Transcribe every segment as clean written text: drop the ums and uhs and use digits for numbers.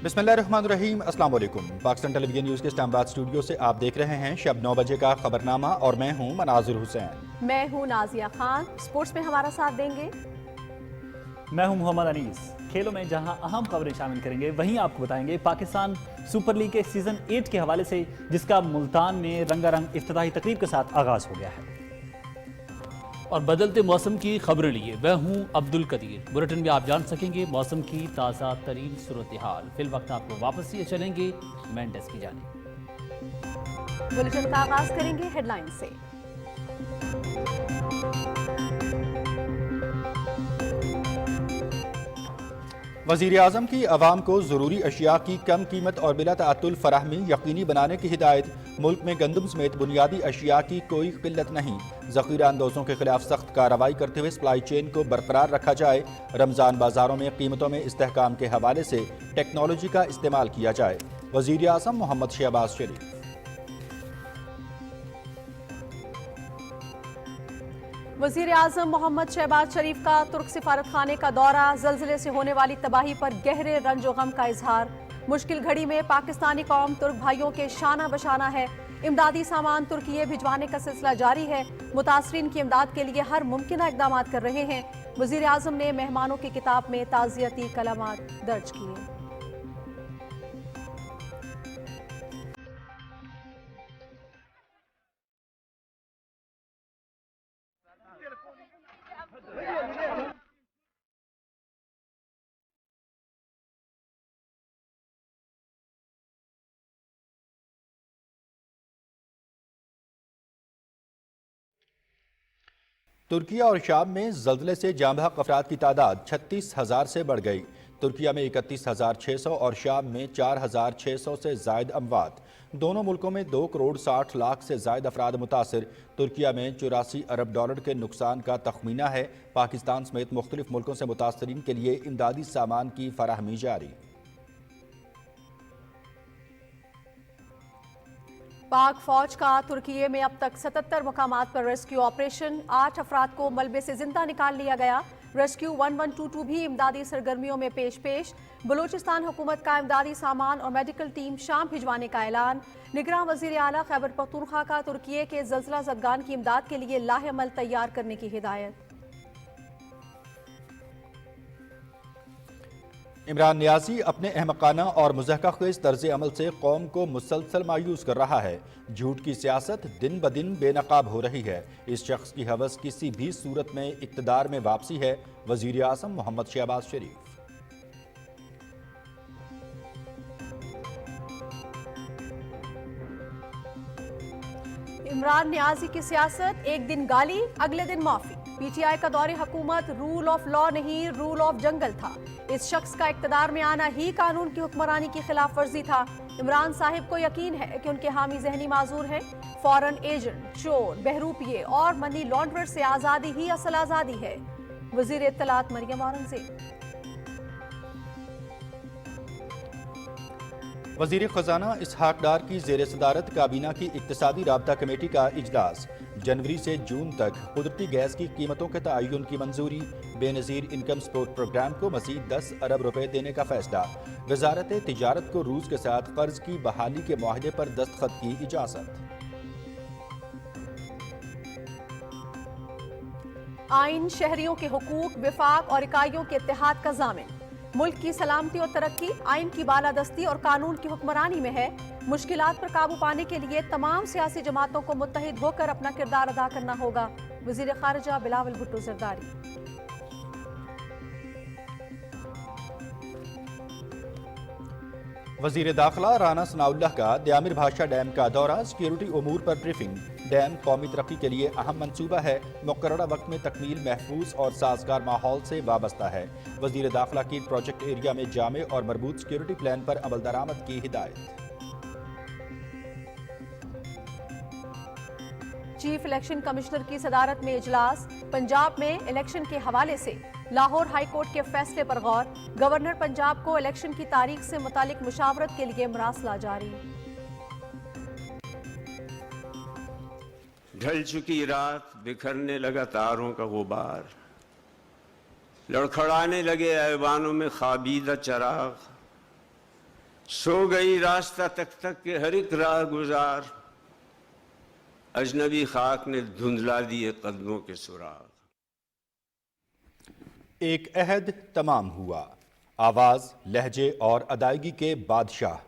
बिस्मिल्लाहिर्रहमानिर्रहीम, अस्सलाम वालेकुम। पाकिस्तान टेलीविजन न्यूज़ के इस्लामाबाद स्टूडियो से आप देख रहे हैं शब 9 बजे का खबरनामा और मैं हूं मनाजिर हुसैन। मैं हूं नाजिया खान। स्पोर्ट्स में हमारा साथ देंगे मैं हूं मोहम्मद अनीस। खेलों में जहां अहम खबरें शामिल करेंगे वहीं आपको बताएंगे पाकिस्तान सुपर लीग के सीजन 8 के हवाले से, जिसका मुल्तान में रंगारंग इफ्तिताही तकरीब के साथ आगाज हो गया है। और बदलते मौसम की खबरें लिए मैं हूं अब्दुल कदीर। बुलेटिन में आप जान सकेंगे मौसम की ताज़ा तरीन सूरत हाल। फिल वक्त आपको वापस ये चलेंगे मेंडेस की जानिब। बुलेटिन का आगाज करेंगे हेडलाइन से। वज़ीर आज़म की अवाम को ज़रूरी अशिया की कम कीमत और बिला तअत्तुल फराहमी यकीनी बनाने की हिदायत। मुल्क में गंदम समेत बुनियादी अशिया की कोई किल्लत नहीं। ज़ख़ीरा अंदोज़ों के खिलाफ सख्त कार्रवाई करते हुए सप्लाई चेन को बरकरार रखा जाए। रमज़ान बाज़ारों में कीमतों में इस्तेहकाम के हवाले से टेक्नोलॉजी का इस्तेमाल किया जाए। वज़ीर आज़म मोहम्मद शहबाज शरीफ। वज़ीर आज़म मोहम्मद शहबाज शरीफ का तुर्क सिफारत खाने का दौरा। ज़लज़ले से होने वाली तबाही पर गहरे रंज व गम का इजहार। मुश्किल घड़ी में पाकिस्तानी कौम तुर्क भाइयों के शाना बशाना है। इमदादी सामान तुर्की भिजवाने का सिलसिला जारी है। मुतासरीन की इमदाद के लिए हर मुमकिन इक़दाम कर रहे हैं। वज़ीर आज़म ने मेहमानों की किताब में ताज़ियती कलामात दर्ज किए। तुर्किया और शाम में ज़लज़ले से जाँ बहक अफराद की तादाद 36,000 से बढ़ गई। तुर्किया में 31,600 और शाम में 4,600 से ज़ायद अमवात। दोनों मुल्कों में 2 करोड़ 60 लाख से ज़ायद अफराद मुतासर। तुर्किया में 84 अरब डॉलर के नुकसान का तखमीना है। पाकिस्तान समेत मुख्तलिफ मुल्कों से मुतासरीन के लिए इमदादी सामान की फराहमी जारी। पाक फौज का तुर्की में अब तक 77 मकामात पर रेस्क्यू ऑपरेशन। 8 अफराद को मलबे से जिंदा निकाल लिया गया। रेस्क्यू 1122 भी इमदादी सरगर्मियों में पेश। बलूचिस्तान हुकूमत का इमदादी सामान और मेडिकल टीम शाम भिजवाने का ऐलान। निगरान वज़ीर आला खैबर पख्तूनख्वा का तुर्की के ज़लज़ला ज़दगान की इमदाद के लिए लाहेअमल तैयार करने की हिदायत। इमरान नियाज़ी अपने अहमकाना और मुज़हक़क़ तर्ज़ अमल से कौम को मुसलसल मायूस कर रहा है। झूठ की सियासत दिन ब दिन बेनकाब हो रही है। इस शख्स की हवस किसी भी सूरत में इक़्तिदार में वापसी है। वज़ीर आज़म मोहम्मद शहबाज शरीफ। इमरान नियाज़ी की सियासत, एक दिन गाली अगले दिन माफी। पीटीआई का दौरे हुकूमत रूल ऑफ लॉ नहीं रूल ऑफ जंगल था। इस शख्स का इक़्तिदार में आना ही कानून की हुक्मरानी की खिलाफ वर्जी था। इमरान साहिब को यकीन है कि उनके हामी जहनी माजूर हैं। फॉरेन एजेंट, चोर, बहरूपिये और मनी लॉन्ड्रर से आज़ादी ही असल आज़ादी है। वज़ीर इत्तलात मरियम औरंगज़ेब। वज़ीर ख़ज़ाना इसहाक डार की ज़ेर सदारत काबीना की इक़्तिसादी राब्ता कमेटी का इजलास। जनवरी से जून तक कुदरती गैस की कीमतों के तयन की मंजूरी। बेनज़ीर इनकम सपोर्ट प्रोग्राम को मज़ीद 10 अरब रुपए देने का फैसला। वज़ारत तिजारत को रूस के साथ कर्ज की बहाली के मुआहदे पर दस्तखत की इजाज़त। आइन शहरियों के हुकूक, विफाक और इकाइयों के इत्तेहाद का ज़ामिन। मुल्क की सलामती और तरक्की आइन की बालादस्ती और कानून की हुक्मरानी में है। मुश्किलात पर काबू पाने के लिए तमाम सियासी जमातों को मुत्तहिद होकर अपना किरदार अदा करना होगा। वज़ीर ख़ारिजा बिलावल भुट्टो ज़रदारी। वज़ीर दाखिला राना सनाउल्लाह का दयामिर भाषा डैम का दौरा। सिक्योरिटी उमूर पर ब्रीफिंग। डैम कौमी तरक्की के लिए अहम मंसूबा है। मुकर्ररा वक्त में तकमील महफूज और साजगार माहौल से वाबस्ता है। वज़ीर दाखिला की प्रोजेक्ट एरिया में जामे और मरबूत सिक्योरिटी प्लान पर अमल दरामद की हिदायत। चीफ इलेक्शन कमिश्नर की सदारत में इजलास। पंजाब में इलेक्शन के हवाले से लाहौर हाई कोर्ट के फैसले पर गौर। गवर्नर पंजाब को इलेक्शन की तारीख से मुतालिक मुशावरत के लिए मरासला जारी। ढल चुकी रात, बिखरने लगा तारों का गुबार, लड़खड़ाने लगे ऐवानों में खाबीदा चराग, सो गई रास्ता तक तक के हर एक राह गुजार, अजनबी खाक ने धुंधला दिए कदमों के सुराग। एक अहद तमाम हुआ, आवाज़, लहजे और अदायगी के बादशाह,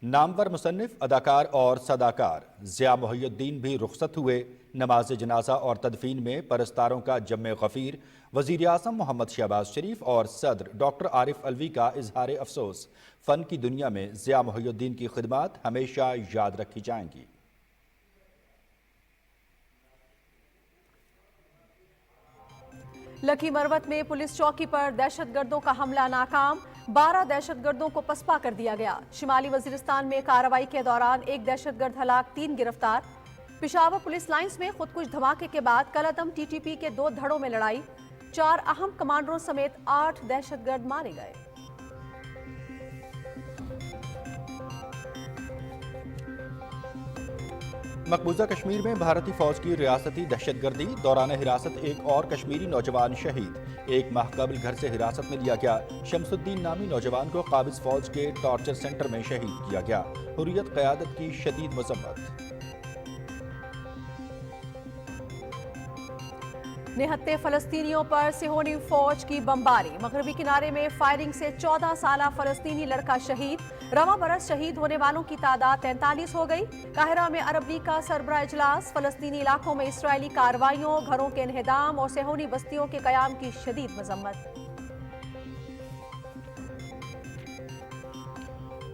नामवर मुसन्निफ, अदाकार और सदाकार ज़िया मोहिउद्दीन भी रुखसत हुए। नमाज जनाजा और तदफीन में परस्तारों का जम्मे गफ़ीर, वज़ीर आज़म मोहम्मद शहबाज शरीफ और सदर डॉक्टर आरिफ अलवी का इजहार अफसोस। फ़न की दुनिया में ज़िया मोहिउद्दीन की खिदमत हमेशा याद रखी जाएंगी। लकी मरवत में पुलिस चौकी पर दहशतगर्दों का हमला नाकाम, 12 दहशतगर्दों को पसपा कर दिया गया। शिमाली वजीरिस्तान में कार्रवाई के दौरान एक दहशतगर्द हलाक, 3 गिरफ्तार। पिशावर पुलिस लाइंस में खुदकुश धमाके के बाद कलअदम टीटीपी के 2 धड़ों में लड़ाई, 4 अहम कमांडरों समेत 8 दहशतगर्द मारे गए। मकबूजा कश्मीर में भारतीय फौज की रियासती दहशतगर्दी, दौरान हिरासत एक और कश्मीरी नौजवान शहीद। एक माह कबल घर से हिरासत में लिया गया शमसुद्दीन नामी नौजवान को काबिज फौज के टॉर्चर सेंटर में शहीद किया गया। हुर्रियत क़यादत की शदीद मज़म्मत। निहत्ते फलस्तीनियों पर सिहोनी फौज की बमबारी, मगरबी किनारे में फायरिंग से 14 साला फलस्तीनी लड़का शहीद। रवां बरस शहीद होने वालों की तादाद 43 हो गई। काहिरा में अरब लीग का सरबराह इजलास, फलस्तीनी इलाकों में इसराइली कार्रवाइयों, घरों के इन्हेदाम और सिहोनी बस्तियों के कयाम की शदीद मजम्मत।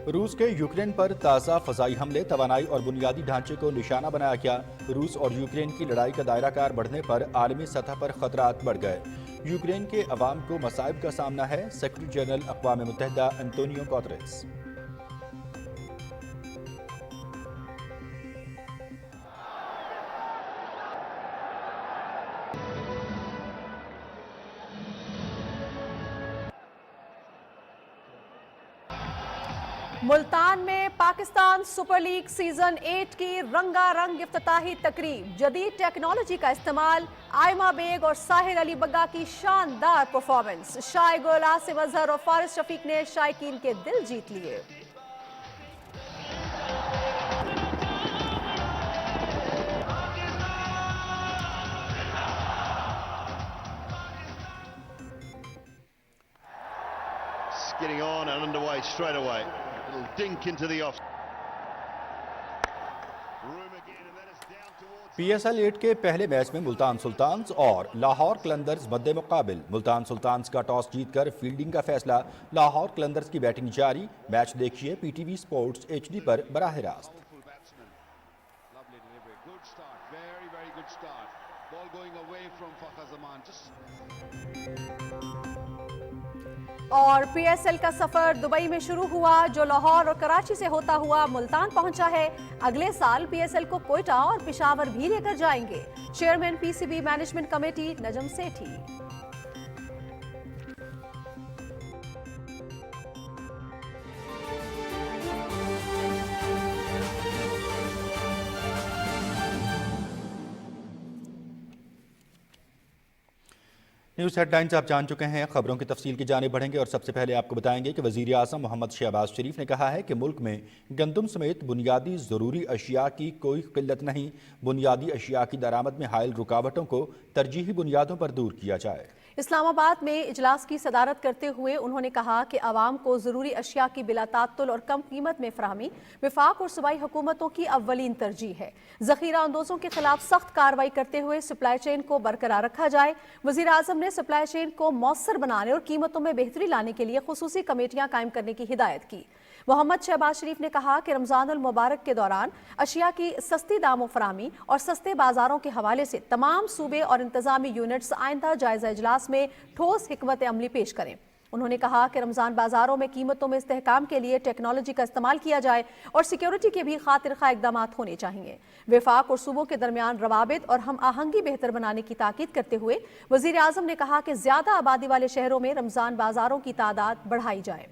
रूस के यूक्रेन पर ताज़ा फ़ज़ाई हमले, तवानाई और बुनियादी ढांचे को निशाना बनाया गया। रूस और यूक्रेन की लड़ाई का दायरा कार बढ़ने पर आलमी सतह पर खतरात बढ़ गए। यूक्रेन के अवाम को मसाइब का सामना है, सेक्रेटरी जनरल अक़वाम मुत्तहिदा एंटोनियो गुतेरेस। मुल्तान में पाकिस्तान सुपर लीग सीजन 8 की रंगारंग इफ्तिताही तकरीब, जदीद टेक्नोलॉजी का इस्तेमाल, आयमा बेग और साहिर अली बग्गा की शानदार परफॉर्मेंस। शाइगुल, आसिफ अजहर और फारिस शफीक ने शायकीन के दिल जीत लिए। Getting on and underway straight away. Little dink into the off. Room again, and that is down towards. PSL 8 के पहले मैच में मुल्तान सुल्तान्स और लाहौर कलंदर्स मद्दे मुकाबिल। मुल्तान सुल्तान्स का टॉस जीतकर फील्डिंग का फैसला, लाहौर कलंदर्स की बैटिंग जारी। मैच देखिए PTV स्पोर्ट्स HD पर बराह रास्त। Lovely delivery. Good start. Very, very good start. Ball going away from Fakhar Zaman. और PSL का सफर दुबई में शुरू हुआ, जो लाहौर और कराची से होता हुआ मुल्तान पहुंचा है। अगले साल PSL को कोयटा और पिशावर भी लेकर जाएंगे। Chairman PCB management committee Najam Sethi. News headlines आप जान चुके हैं। खबरों की तफसील की जाने बढ़ेंगे और सबसे पहले आपको बताएंगे कि वज़ीर आज़म मोहम्मद शहबाज शरीफ ने कहा है कि मुल्क में गंदम समेत बुनियादी ज़रूरी अशिया की कोई किल्लत नहीं। बुनियादी अशिया की दरामद में हायल रुकावटों को तरजीही बुनियादों पर दूर किया जाए। इस्लामाबाद में इजलास की सदारत करते हुए उन्होंने कहा कि आवाम को ज़रूरी अशिया की बिलातातुल और कम कीमत में फराहमी वफाक और सूबाई हुकूमतों की अव्वलीन तरजीह है। ज़ख़ीरा अंदोज़ों के खिलाफ सख्त कार्रवाई करते हुए सप्लाई चेन को बरकरार रखा जाए। वज़ीर आज़म ने सप्लाई चेन को मौसर बनाने और कीमतों में बेहतरी लाने के लिए खुसूसी कमेटियां कायम करने की हिदायत की। मोहम्मद शहबाज शरीफ ने कहा कि रमज़ानुल मुबारक के दौरान अशिया की सस्ती दामों फराहमी और सस्ते बाजारों के हवाले से तमाम सूबे और इंतजामी यूनिट्स आइंदा जायजा इजलास में ठोस हिकमत अमली पेश करें। उन्होंने कहा कि रमज़ान बाजारों में कीमतों में इस्तेहकाम के लिए टेक्नोलॉजी का इस्तेमाल किया जाए और सिक्योरिटी के भी खातिर खा इकदाम होने चाहिए। वफाक और सूबों के दरमियान रवाबित और हम आहंगी बेहतर बनाने की ताकीद करते हुए वज़ीर आज़म ने कहा कि ज़्यादा आबादी वाले शहरों में रमज़ान बाजारों की तादाद बढ़ाई जाए।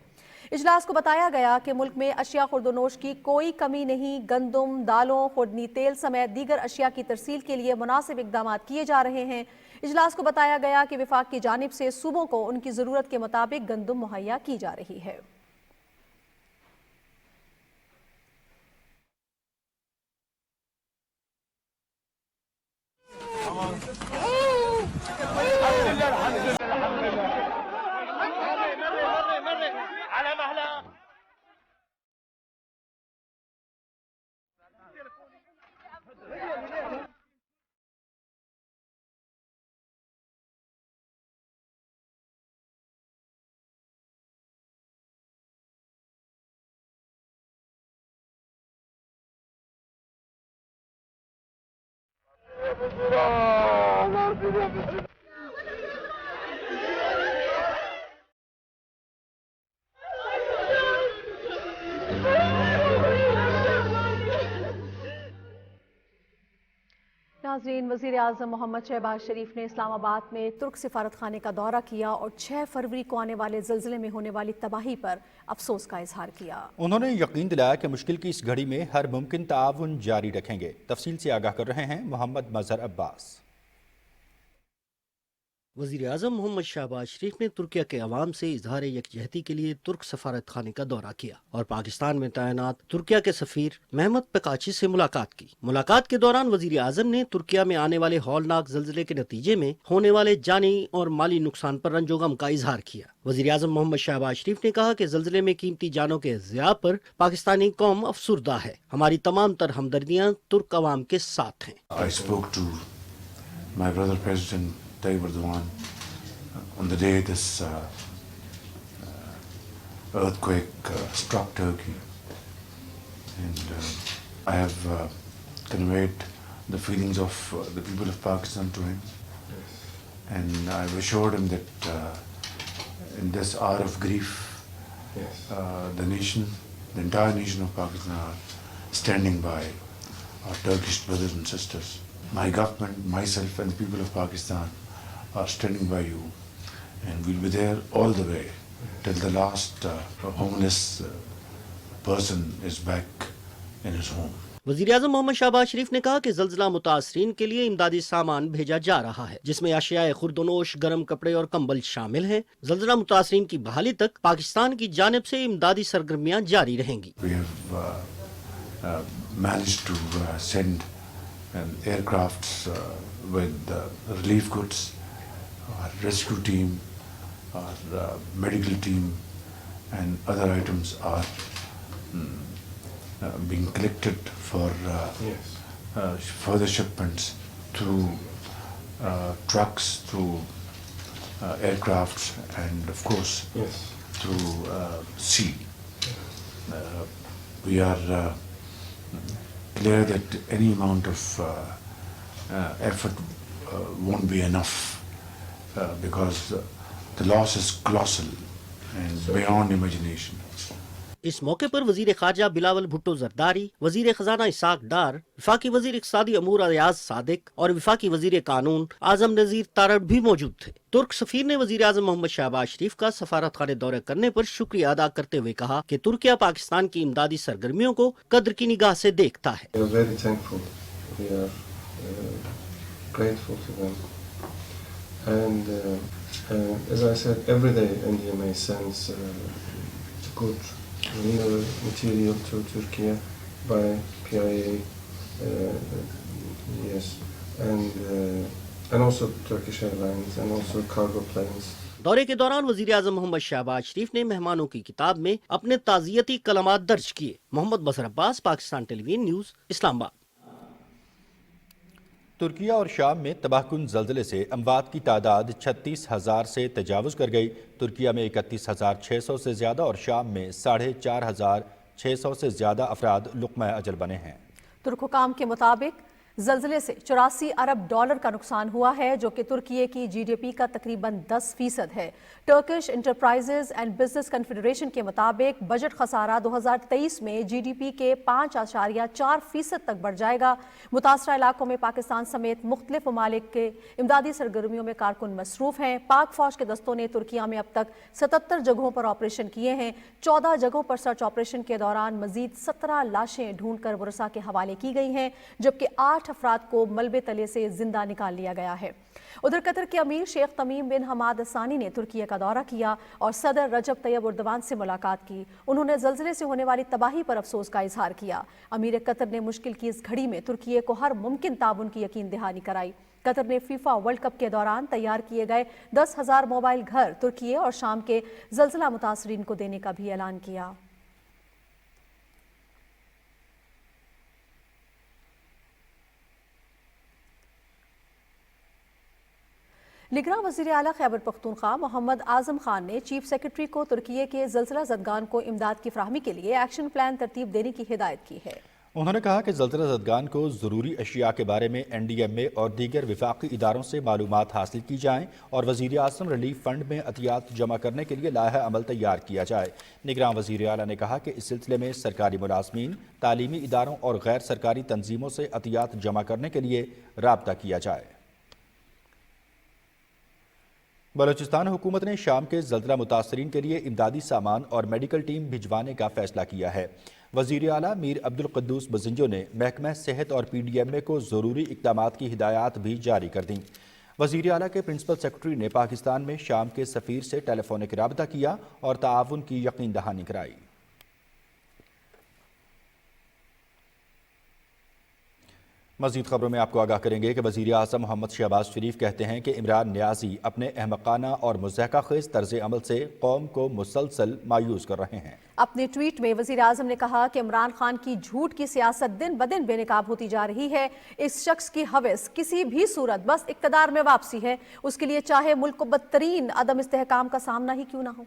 इजलास को बताया गया कि मुल्क में अशिया खुर्दनोश की कोई कमी नहीं। गंदम, दालों, खुर्दनी तेल समेत दीगर अशिया की तरसील के लिए मुनासिब इकदाम किए जा रहे हैं। इजलास को बताया गया कि विफाक की जानिब से सूबों को उनकी ज़रूरत के मुताबिक गंदम मुहैया की जा रही है। नाज़रीन, वज़ीर आज़म मोहम्मद शहबाज शरीफ ने इस्लामाबाद में तुर्क सिफारत खाने का दौरा किया और 6 फरवरी को आने वाले ज़लज़ले में होने वाली तबाही पर अफसोस का इजहार किया। उन्होंने यकीन दिलाया कि मुश्किल की इस घड़ी में हर मुमकिन ताउन जारी रखेंगे। तफसील से आगाह कर रहे हैं मोहम्मद मजहर अब्बास। वज़ीर आज़म मोहम्मद शहबाज शरीफ ने तुर्किया के अवाम से इजहार यकजहती के लिए तुर्क सफारत खाने का दौरा किया और पाकिस्तान में तैनात तुर्किया के सफ़ीर महमद पकाची से मुलाकात की। मुलाकात के दौरान वज़ीर आज़म ने तुर्किया में आने वाले हौलनाक ज़लज़ले के नतीजे में होने वाले जानी और माली नुकसान पर रंजो गम का इजहार किया। वज़ीर आज़म मोहम्मद शहबाज शरीफ ने कहा कि ज़लज़ले में कीमती जानों के ज़िया पर पाकिस्तानी कौम अफसुर्दा है। हमारी तमाम तर हमदर्दियाँ तुर्क अवाम के साथ हैं। I spoke to my brother President Tayyip Erdogan on the day this earthquake struck Turkey, and I have conveyed the feelings of the people of Pakistan to him, and I've assured him that in this hour of grief, the nation, the entire nation of Pakistan are standing by our Turkish brothers and sisters. My government, myself and the people of Pakistan are standing by you, and we'll be there all the way till the last homeless person is back in his home. वज़ीर आज़म मोहम्मद शहबाज शरीफ ने कहा कि ज़लज़ला मुतासरीन के लिए इमदादी सामान भेजा जा रहा है, जिसमें अशियाए खुर्दनोश, गर्म कपड़े और कंबल शामिल हैं। ज़लज़ला मुतासरीन की बहाली तक पाकिस्तान की जानिब से इमदादी सरगर्मियाँ जारी रहेंगी। We have managed to send aircrafts with relief goods. Our rescue team, our medical team, and other items are being collected for further shipments through trucks, through aircrafts, and of course through sea. We are clear that any amount of effort won't be enough because the loss is colossal and beyond imagination. इस मौके पर वजीर खारजा बिलावल भुट्टो जरदारी, वजीर खजाना Isaac डार, विफाकी वजीर इक़्तिसादी अमूर अयाज सादिक और विफाकी वजीर कानून आजम नज़ीर तारड़ भी मौजूद थे। तुर्क सफीर ने वजीर आज़म मोहम्मद शहबाज शरीफ का सफारत खाने दौरे करने पर शुक्रिया अदा करते हुए कहा कि तुर्किया पाकिस्तान की इमदादी सरगर्मियों को कद्र की निगाह से देखता है। As I said, every day NDMA sends good material to Turkey by PIA, and also Turkish Airlines and also cargo planes. दौरे के दौरान वजीर आज़म मोहम्मद शहबाज शरीफ ने मेहमानों की किताब में अपने ताज़ियती कलमात दर्ज किए। मोहम्मद मजहर अब्बास, पाकिस्तान टेलीविजन न्यूज़, इस्लामाबाद। तुर्किया और शाम में तबाहकुन ज़लज़ले से अमवात की तादाद 36,000 से तजावुज़ कर गई। तुर्किया में 31,600 से ज़्यादा और शाम में 4,500 से ज़्यादा अफराद लुक़्मा अजल बने हैं। तुर्क हुकाम के मुताबिक ज़लज़ले से 84 अरब डॉलर का नुकसान हुआ है, जो कि तुर्की की जीडीपी का तकरीबन 10% है। Turkish enterprises and business confederation के मुताबिक बजट खसारा 2023 में जीडीपी के 5.4% तक बढ़ जाएगा। मुतासरा इलाकों में पाकिस्तान समेत मुख्तलिफ ममालिक के इमदादी सरगर्मियों में कारकुन मसरूफ़ हैं। पाक फौज के दस्तों ने तुर्किया में अब तक 77 जगहों पर ऑपरेशन किए हैं। 14 जगहों पर सर्च ऑपरेशन के दौरान मजीद 17 लाशें ढूंढ कर वरसा के हवाले की गई हैं, जबकि 8 अफराद को मलबे तले से जिंदा निकाल लिया गया है। उधर कतर के अमीर शेख तमीम बिन हमाद सानी ने तुर्की का दौरा किया और सदर रजब तैयब उर्दवान से मुलाकात की। उन्होंने ज़लज़ले से होने वाली तबाही पर अफसोस का इजहार किया। अमीर कतर ने मुश्किल की इस घड़ी में तुर्की को हर मुमकिन ताउन की यकीन दहानी कराई। قطر نے فیفا ورلڈ کپ کے دوران تیار کیے گئے 10,000 موبائل گھر ترکی اور شام کے زلزلہ متاثرین کو دینے کا بھی اعلان کیا۔ نگراں وزیر اعلیٰ خیبر پختونخوا محمد اعظم خان نے چیف سیکرٹری کو ترکی کے زلزلہ زدگان کو امداد کی فراہمی کے لیے ایکشن پلان ترتیب دینے کی ہدایت کی ہے۔ انہوں نے کہا کہ زلزلہ زدگان کو ضروری اشیاء کے بارے میں NDMA اور دیگر وفاقی اداروں سے معلومات حاصل کی جائیں اور وزیر اعظم ریلیف فنڈ میں عطیات جمع کرنے کے لیے لائحہ عمل تیار کیا جائے۔ نگراں وزیر اعلیٰ نے کہا کہ اس سلسلے میں سرکاری ملازمین، تعلیمی اداروں اور غیر سرکاری تنظیموں سے عطیات جمع کرنے کے لیے رابطہ کیا جائے۔ بلوچستان حکومت نے شام کے زلزلہ متاثرین کے لیے امدادی سامان اور میڈیکل ٹیم بھجوانے کا فیصلہ کیا ہے۔ وزیر اعلیٰ میر عبدالقدوس بزنجو نے محکمہ صحت اور PDMA کو ضروری اقدامات کی ہدایات بھی جاری کر دیں۔ وزیر اعلیٰ کے پرنسپل سیکرٹری نے پاکستان میں شام کے سفیر سے ٹیلی فونک رابطہ کیا اور تعاون کی یقین دہانی کرائی۔ مزید خبروں میں آپ کو آگاہ کریں گے کہ وزیر اعظم محمد شہباز شریف کہتے ہیں کہ عمران نیازی اپنے احمقانہ اور مضحکہ خیز طرز عمل سے قوم کو مسلسل مایوس کر رہے ہیں۔ اپنے ٹویٹ میں وزیر اعظم نے کہا کہ عمران خان کی جھوٹ کی سیاست دن بدن بے نقاب ہوتی جا رہی ہے۔ اس شخص کی ہوس کسی بھی صورت بس اقتدار میں واپسی ہے، اس کے لیے چاہے ملک کو بدترین عدم استحکام کا سامنا ہی کیوں نہ ہو۔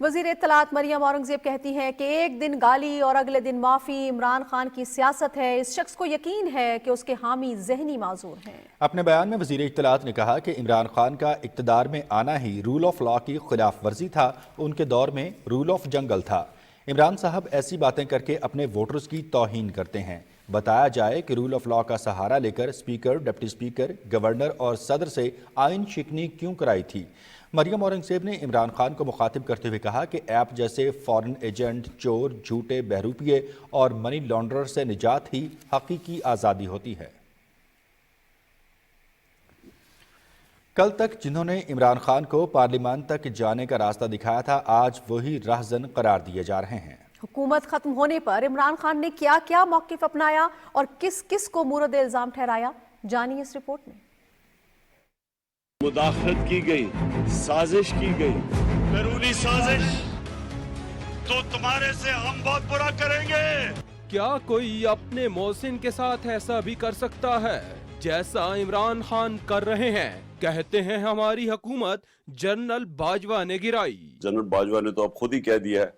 وزیر اطلاعات مریم اورنگزیب کہتی ہیں کہ ایک دن گالی اور اگلے دن معافی عمران خان کی سیاست ہے۔ اس شخص کو یقین ہے کہ اس کے حامی ذہنی معذور ہیں۔ اپنے بیان میں وزیر اطلاعات نے کہا کہ عمران خان کا اقتدار میں آنا ہی رول آف لا کی خلاف ورزی تھا، ان کے دور میں رول آف جنگل تھا۔ عمران صاحب ایسی باتیں کر کے اپنے ووٹرز کی توہین کرتے ہیں۔ بتایا جائے کہ رول آف لا کا سہارا لے کر اسپیکر، ڈپٹی اسپیکر، گورنر اور صدر سے آئین شکنی کیوں کرائی تھی۔ مریم اورنگزیب نے عمران خان کو مخاطب کرتے ہوئے کہا کہ ایپ جیسے فارن ایجنٹ، چور، جھوٹے بہروپیے اور منی لانڈرر سے نجات ہی حقیقی آزادی ہوتی ہے۔ کل تک جنہوں نے عمران خان کو پارلیمان تک جانے کا راستہ دکھایا تھا، آج وہی راہزن قرار دیے جا رہے ہیں۔ حکومت ختم ہونے پر عمران خان نے کیا کیا موقف اپنایا اور کس کس کو مورد الزام ٹھہرایا، جانیے اس رپورٹ میں۔ مداخلت کی گئی، سازش کی گئی، بیرونی سازش تو تمہارے سے ہم بہت برا کریں گے۔ کیا کوئی اپنے محسن کے ساتھ ایسا بھی کر سکتا ہے جیسا عمران خان کر رہے ہیں؟ کہتے ہیں ہماری حکومت جنرل باجوہ نے گرائی۔ جنرل باجوہ نے تو اب خود ہی کہہ دیا ہے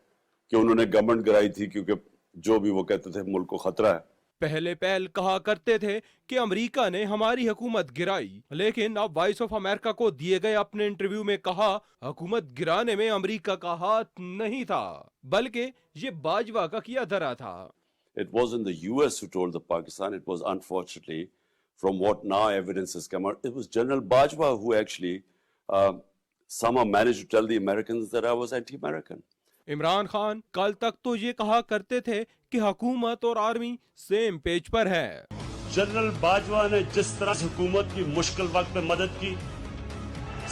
کہ انہوں نے گورنمنٹ گرائی تھی، کیونکہ جو بھی وہ کہتے تھے ملک کو خطرہ ہے۔ پہلے کہا کرتے تھے کہ امریکہ نے ہماری حکومت گرائی، لیکن اب وائس آف امریکہ کو دیے گئے اپنے انٹرویو میں کہا حکومت گرانے میں امریکہ کا ہاتھ نہیں تھا، بلکہ یہ باجوہ کا کیا دھرا تھا۔ It wasn't the US who told the Pakistan, it was unfortunately, from what now evidence has come out, it was General Bajwa who actually somehow managed to tell the Americans that I was anti-American. Imran Khan کل تک تو یہ کہا کرتے تھے کہ حکومت اور آرمی سیم پیج پر ہے۔ جنرل باجوہ نے جس طرح حکومت کی مشکل وقت میں مدد کی،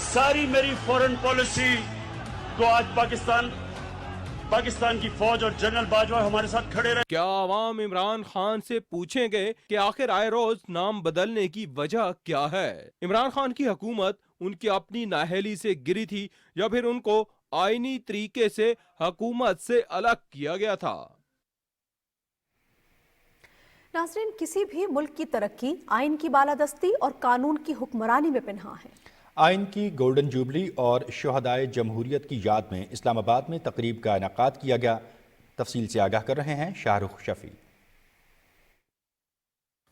ساری میری فورن پالیسی کو آج پاکستان کی فوج اور جنرل باجوہ ہمارے ساتھ کھڑے رہے۔ کیا عوام عمران خان سے پوچھیں گے کہ آخر آئے روز نام بدلنے کی وجہ کیا ہے؟ عمران خان کی حکومت ان کی اپنی نااہلی سے گری تھی یا پھر ان کو آئینی طریقے سے حکومت سے الگ کیا گیا تھا؟ ناظرین، کسی بھی ملک کی ترقی آئین کی بالادستی اور قانون کی حکمرانی میں پنہاں ہے۔ آئین کی گولڈن جوبلی اور شہدائے جمہوریت کی یاد میں اسلام آباد میں تقریب کا انعقاد کیا گیا۔ تفصیل سے آگاہ کر رہے ہیں شاہ رخ شفیع۔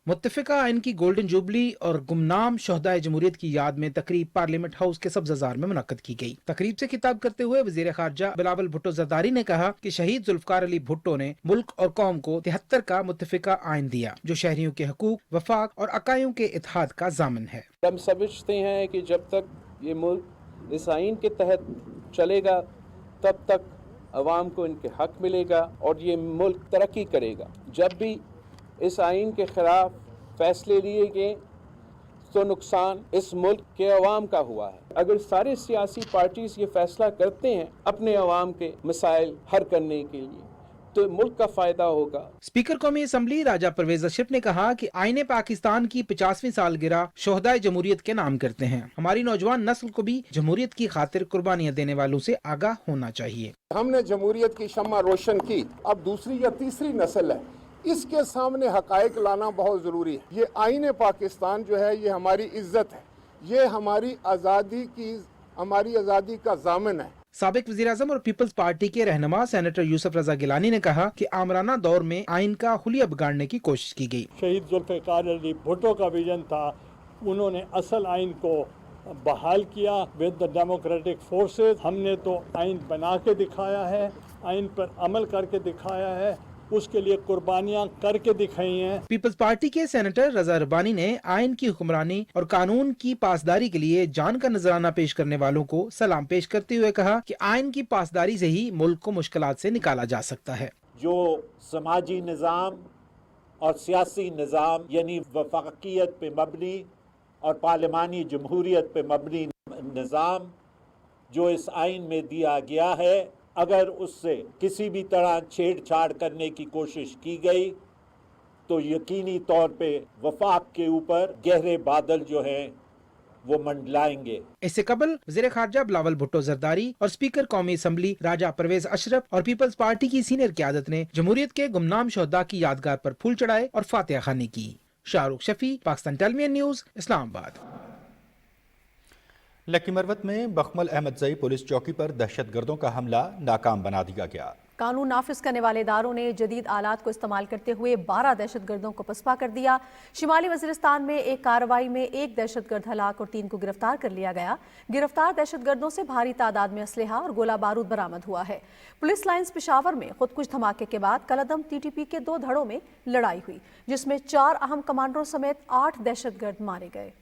متفقہ آئین کی گولڈن جوبلی اور گمنام شہدائے جمہوریت کی یاد میں تقریب پارلیمنٹ ہاؤس کے سبززار میں منعقد کی گئی۔ تقریب سے خطاب کرتے ہوئے وزیر خارجہ بلاول بھٹو زرداری نے کہا کہ شہید ذوالفقار علی بھٹو نے ملک اور قوم کو 73 کا متفقہ آئین دیا جو شہریوں کے حقوق، وفاق اور عقائدوں کے اتحاد کا ضامن ہے۔ ہم سمجھتے ہیں کہ جب تک یہ ملک اس آئین کے تحت چلے گا تب تک عوام کو ان کے حق ملے گا اور یہ ملک ترقی کرے گا۔ جب بھی اس آئین کے خلاف فیصلے لیے گئے تو نقصان اس ملک کے عوام کا ہوا ہے۔ اگر سارے سیاسی پارٹیز یہ فیصلہ کرتے ہیں اپنے عوام کے مسائل حل کرنے کے لیے तो मुल्क का फायदा होगा। स्पीकर कौमी असम्बली राजा परवेज अशरफ ने कहा कि आईने पाकिस्तान की 50वीं सालगिरह शोहदाए जमहूरियत के नाम करते हैं। हमारी नौजवान नस्ल को भी जमहूरियत की खातिर कुर्बानियां देने वालों से आगाह होना चाहिए। हमने जमहूरियत की शम्मा रोशन की, अब दूसरी या तीसरी नस्ल है, इसके सामने हकायक लाना बहुत जरूरी है। ये आईने पाकिस्तान जो है ये हमारी इज्जत है, ये हमारी आज़ादी का ज़ामिन है। साबिक वज़ीर-ए-आज़म और पीपल्स पार्टी के रहनुमा सेनेटर यूसुफ रजा गिलानी ने कहा कि आमराना दौर में आइन का हुलिया बिगाड़ने की कोशिश की गई। शहीद जुल्फ़िकार अली भुट्टो का विजन था, उन्होंने असल आइन को बहाल किया विद द डेमोक्रेटिक फोर्सेस। हमने तो आइन बना के दिखाया है, आइन पर अमल करके दिखाया है, उसके लिए कुर्बानियां करके दिखाई हैं। पीपल्स पार्टी के सेनेटर रजा रब्बानी ने आइन की हुक्मरानी और कानून की पासदारी के लिए जान का नजराना पेश करने वालों को सलाम पेश करते हुए कहा कि आइन की पासदारी से ही मुल्क को मुश्किलात से निकाला जा सकता है। जो समाजी निज़ाम और सियासी निज़ाम यानी वफाकियत पे मबनी और पार्लिमानी जमहूरियत पे मबनी निज़ाम जो इस आइन में दिया गया है, अगर उससे किसी भी तरह छेड़छाड़ करने की कोशिश की गई तो यकीनी तौर पे वफाक के ऊपर गहरे बादल जो हैं वो मंडलाएंगे। इससे कबल वज़ीर खारजा बिलावल भुट्टो जरदारी और स्पीकर कौमी असम्बली राजा परवेज अशरफ और पीपल्स पार्टी की सीनियर क़यादत ने जमहूरियत के गुमनाम शोहदा की यादगार पर फूल चढ़ाए और फातिहा खानी की। Shahrukh Shafi, Pakistan television news, Islamabad. Lucky Marwat में बखमल अहमदजई पुलिस चौकी पर दहशतगर्दों का हमला नाकाम बना दिया गया। कानून नाफिज करने वाले इदारों ने जदीद आलात को इस्तेमाल करते हुए 12 दहशतगर्दों को पसपा कर दिया। शिमाली वज़ीरिस्तान में एक कार्रवाई में एक दहशतगर्द हलाक और 3 को गिरफ्तार कर लिया गया। गिरफ्तार दहशतगर्दों से भारी तादाद में असलहा और गोला बारूद बरामद हुआ है। पुलिस लाइन्स पेशावर में खुदकुश धमाके के बाद कलअदम TTP के 2 धड़ों में लड़ाई हुई, जिसमें 4 अहम कमांडरों समेत 8 दहशतगर्द मारे गए।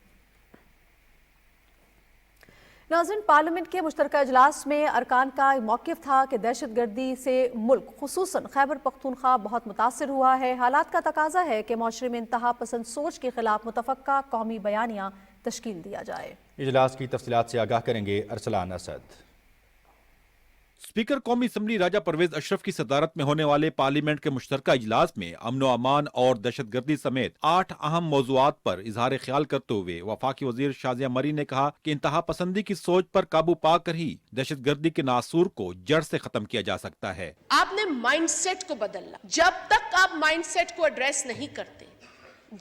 नाज़रीन, पार्लियामेंट के मुश्तरका इजलास में अरकान का मौक़िफ़ था कि दहशतगर्दी से मुल्क खुसूसन खैबर पख्तूनख्वा बहुत मुतासिर हुआ है। हालात का तकाजा है कि माशरे में इंतहा पसंद सोच के खिलाफ मुतफ़क्का कौमी बयानिया तश्कील दिया जाए। इजलास की तफसीलात से आगाह करेंगे अरसलान असद। स्पीकर कौमी असम्बली राजा परवेज अशरफ की सदारत में होने वाले पार्लियामेंट के मुश्तरका इजलास में अमन व अमान और दहशतगर्दी समेत 8 अहम मौज़ूआत पर इजहार ख्याल करते हुए वफाकी वजीर शाजिया मरी ने कहा कि इंतहा पसंदी की सोच पर काबू पाकर ही दहशतगर्दी के नासूर को जड़ से खत्म किया जा सकता है। आपने माइंडसेट को बदलना। जब तक आप माइंडसेट को एड्रेस नहीं करते,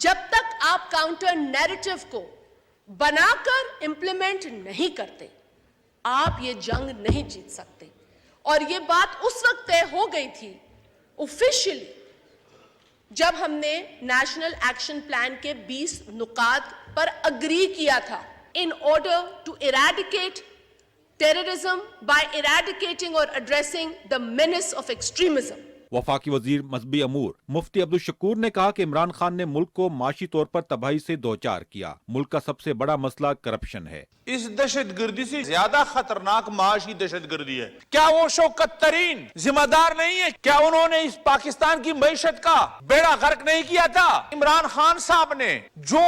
जब तक आप काउंटर नैरेटिव को बनाकर इंप्लीमेंट नहीं करते, आप ये जंग नहीं जीत सकते। और ये बात उस वक्त तय हो गई थी ऑफिशियली जब हमने नेशनल एक्शन प्लान के 20 नुकात पर अग्री किया था in order to eradicate terrorism by eradicating और addressing the menace of extremism. वफाकी वजीर मजहबी अमूर मुफ्ती अब्दुल शकूर ने कहा कि इमरान खान ने मुल्क को माशी तौर पर तबाही से दोचार किया। मुल्क का सबसे बड़ा मसला करप्शन है। इस दहशतगर्दी से ज्यादा खतरनाक माशी दहशतगर्दी है। क्या वो शौकत तरीन जिम्मेदार नहीं है? क्या उन्होंने इस पाकिस्तान की मईशत का बेड़ा गर्क नहीं किया था? इमरान खान साहब ने जो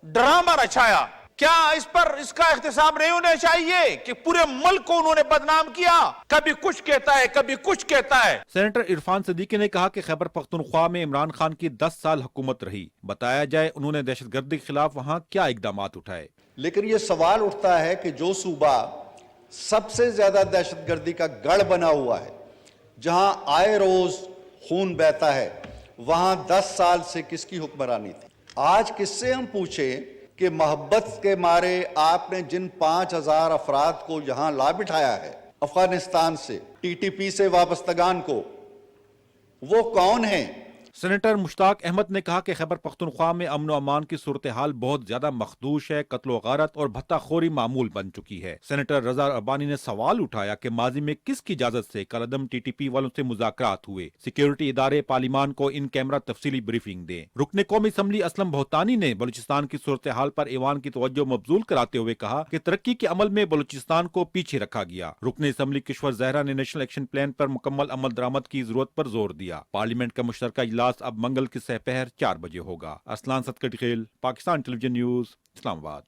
ड्रामा रचाया, क्या इस पर इसका एहतसाब नहीं होना चाहिए कि पूरे मुल्क को उन्होंने बदनाम किया? कभी कुछ कहता है, कभी कुछ कहता है। सेनेटर इरफान सिद्दीकी ने कहा कि खैबर पख्तूनख्वा में इमरान खान की 10 साल हुकूमत रही। बताया जाए उन्होंने दहशतगर्दी के खिलाफ वहाँ क्या इकदाम उठाए। लेकिन ये सवाल उठता है कि जो सूबा सबसे ज्यादा दहशतगर्दी का गढ़ बना हुआ है, जहां आए रोज खून बहता है, वहां 10 साल से किसकी हुक्मरानी थी? आज किससे हम पूछे कि मोहब्बत के मारे आपने जिन 5000 अफराद को यहां ला बिठाया है अफगानिस्तान से, TTP से वाबस्तगान को, वो कौन है? सेनेटर मुश्ताक अहमद ने कहा कि खैबर पख्तूनख्वा में अमन अमान की सूरत हाल बहुत ज्यादा मखदूश है। कत्ल गारत और भत्ताखोरी मामूल बन चुकी है। सेनेटर रजा रब्बानी ने सवाल उठाया कि माजी में किसकी इजाजत से कलअदम TTP वालों से मुज़ाकरात हुए। सिक्योरिटी इदारे पार्लिमान को इन कैमरा तफसीली ब्रीफिंग दें। रुकने कौमी असम्बली असलम बहुतानी ने बलूचिस्तान की सूरत हाल पर ईवान की तवज्जो मबजूल कराते हुए कहा कि तरक्की के अमल में बलूचिस्तान को पीछे रखा गया। रुकने असम्बली किश्वर जहरा ने नेशनल एक्शन प्लान पर मुकम्मल अमल दरामद की जरूरत पर जोर दिया। पार्लियामेंट का मुश्तरका इजलास अब मंगल की सहपहर 4 बजे होगा। अरसलान सदकट खेल, पाकिस्तान टेलीविजन न्यूज़, इस्लामाबाद।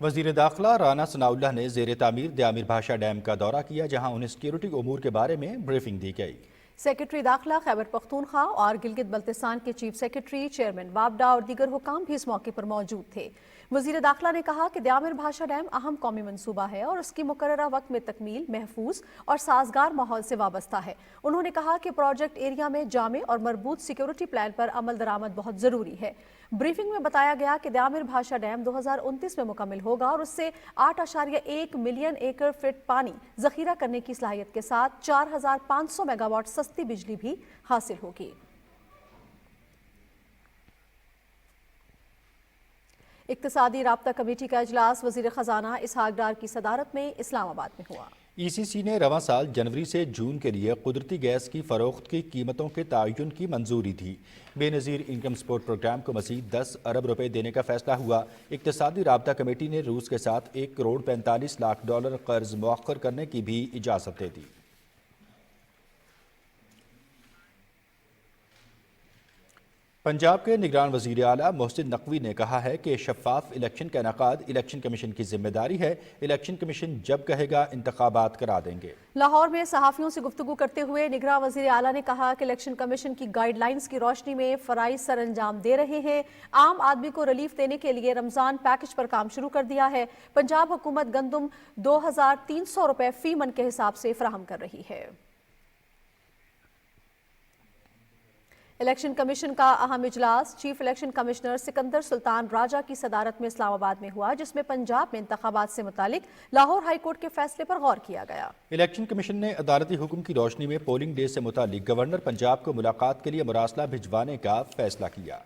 वज़ीर दाखिला राना सनाउल्लाह ने ज़ेर तामीर द्यामिर भाषा डैम का दौरा किया, जहां उन्हें सिक्योरिटी उमूर के बारे में ब्रीफिंग दी गई। सेक्रेटरी दाखिला खैबर पख्तूनख्वा और गिलगित बल्तिस्तान के चीफ सेक्रेटरी, चेयरमैन वापडा और दीगर हुकाम भी इस मौके पर मौजूद थे। वज़ीर दाखिला ने कहा कि द्यामिर भाषा डैम अहम कौमी मंसूबा है और उसकी मुकर्ररा वक्त में तकमील महफूज और साजगार माहौल से वाबस्ता है। उन्होंने कहा कि प्रोजेक्ट एरिया में जामे और मरबूत सिक्योरिटी प्लान पर अमल दरामद बहुत ज़रूरी है। ब्रीफिंग में बताया गया कि द्यामिर भाषा डैम 2029 में मुकम्मल होगा और उससे 8.1 मिलियन एकड़ फीट पानी जखीरा करने की सलाहियत के साथ 4500 मेगावाट सस्ती बिजली भी हासिल होगी। इक्तिसादी राब्ता कमेटी का इजलास वज़ीर ख़जाना इसहाक डार की सदारत में इस्लामाबाद में हुआ। ECC ने रवां साल जनवरी से जून के लिए कुदरती गैस की फ़रोख्त की कीमतों के तयन की मंजूरी दी। बेनज़ीर इनकम सपोर्ट प्रोग्राम को मज़ीद 10 अरब रुपए देने का फैसला हुआ। इक्तिसादी राब्ता कमेटी ने रूस के साथ $1 करोड़ 45 लाख कर्ज मुअख्खर करने की भी इजाज़त दे दी। पंजाब के निगरान वज़ीर आला मोहसिन नकवी ने कहा है कि शफाफ इलेक्शन का इनेकाद इलेक्शन कमीशन की जिम्मेदारी है। इलेक्शन कमीशन जब कहेगा इंतखाबात करा देंगे। लाहौर में सहाफ़ियों से गुफ्तगू करते हुए निगरान वज़ीर आला ने कहा कि इलेक्शन कमीशन की गाइडलाइंस की रोशनी में फ़राइज़ सर अंजाम दे रहे हैं। आम आदमी को रिलीफ देने के लिए रमज़ान पैकेज पर काम शुरू कर दिया है। पंजाब हुकूमत गंदम 2300 रुपए फी मन के हिसाब से फराहम कर रही है। इलेक्शन कमीशन का अहम इजलास chief election commissioner Sikandar Sultan Raja की सदारत में इस्लामाबाद में हुआ, जिसमें पंजाब में इंतखाबात से मुतालिक लाहौर हाई कोर्ट के फैसले पर गौर किया गया। इलेक्शन कमीशन ने अदालती हुक्म की रोशनी में पोलिंग डे से मुतालिक गवर्नर पंजाब को मुलाकात के लिए मुरासला भिजवाने का फैसला किया।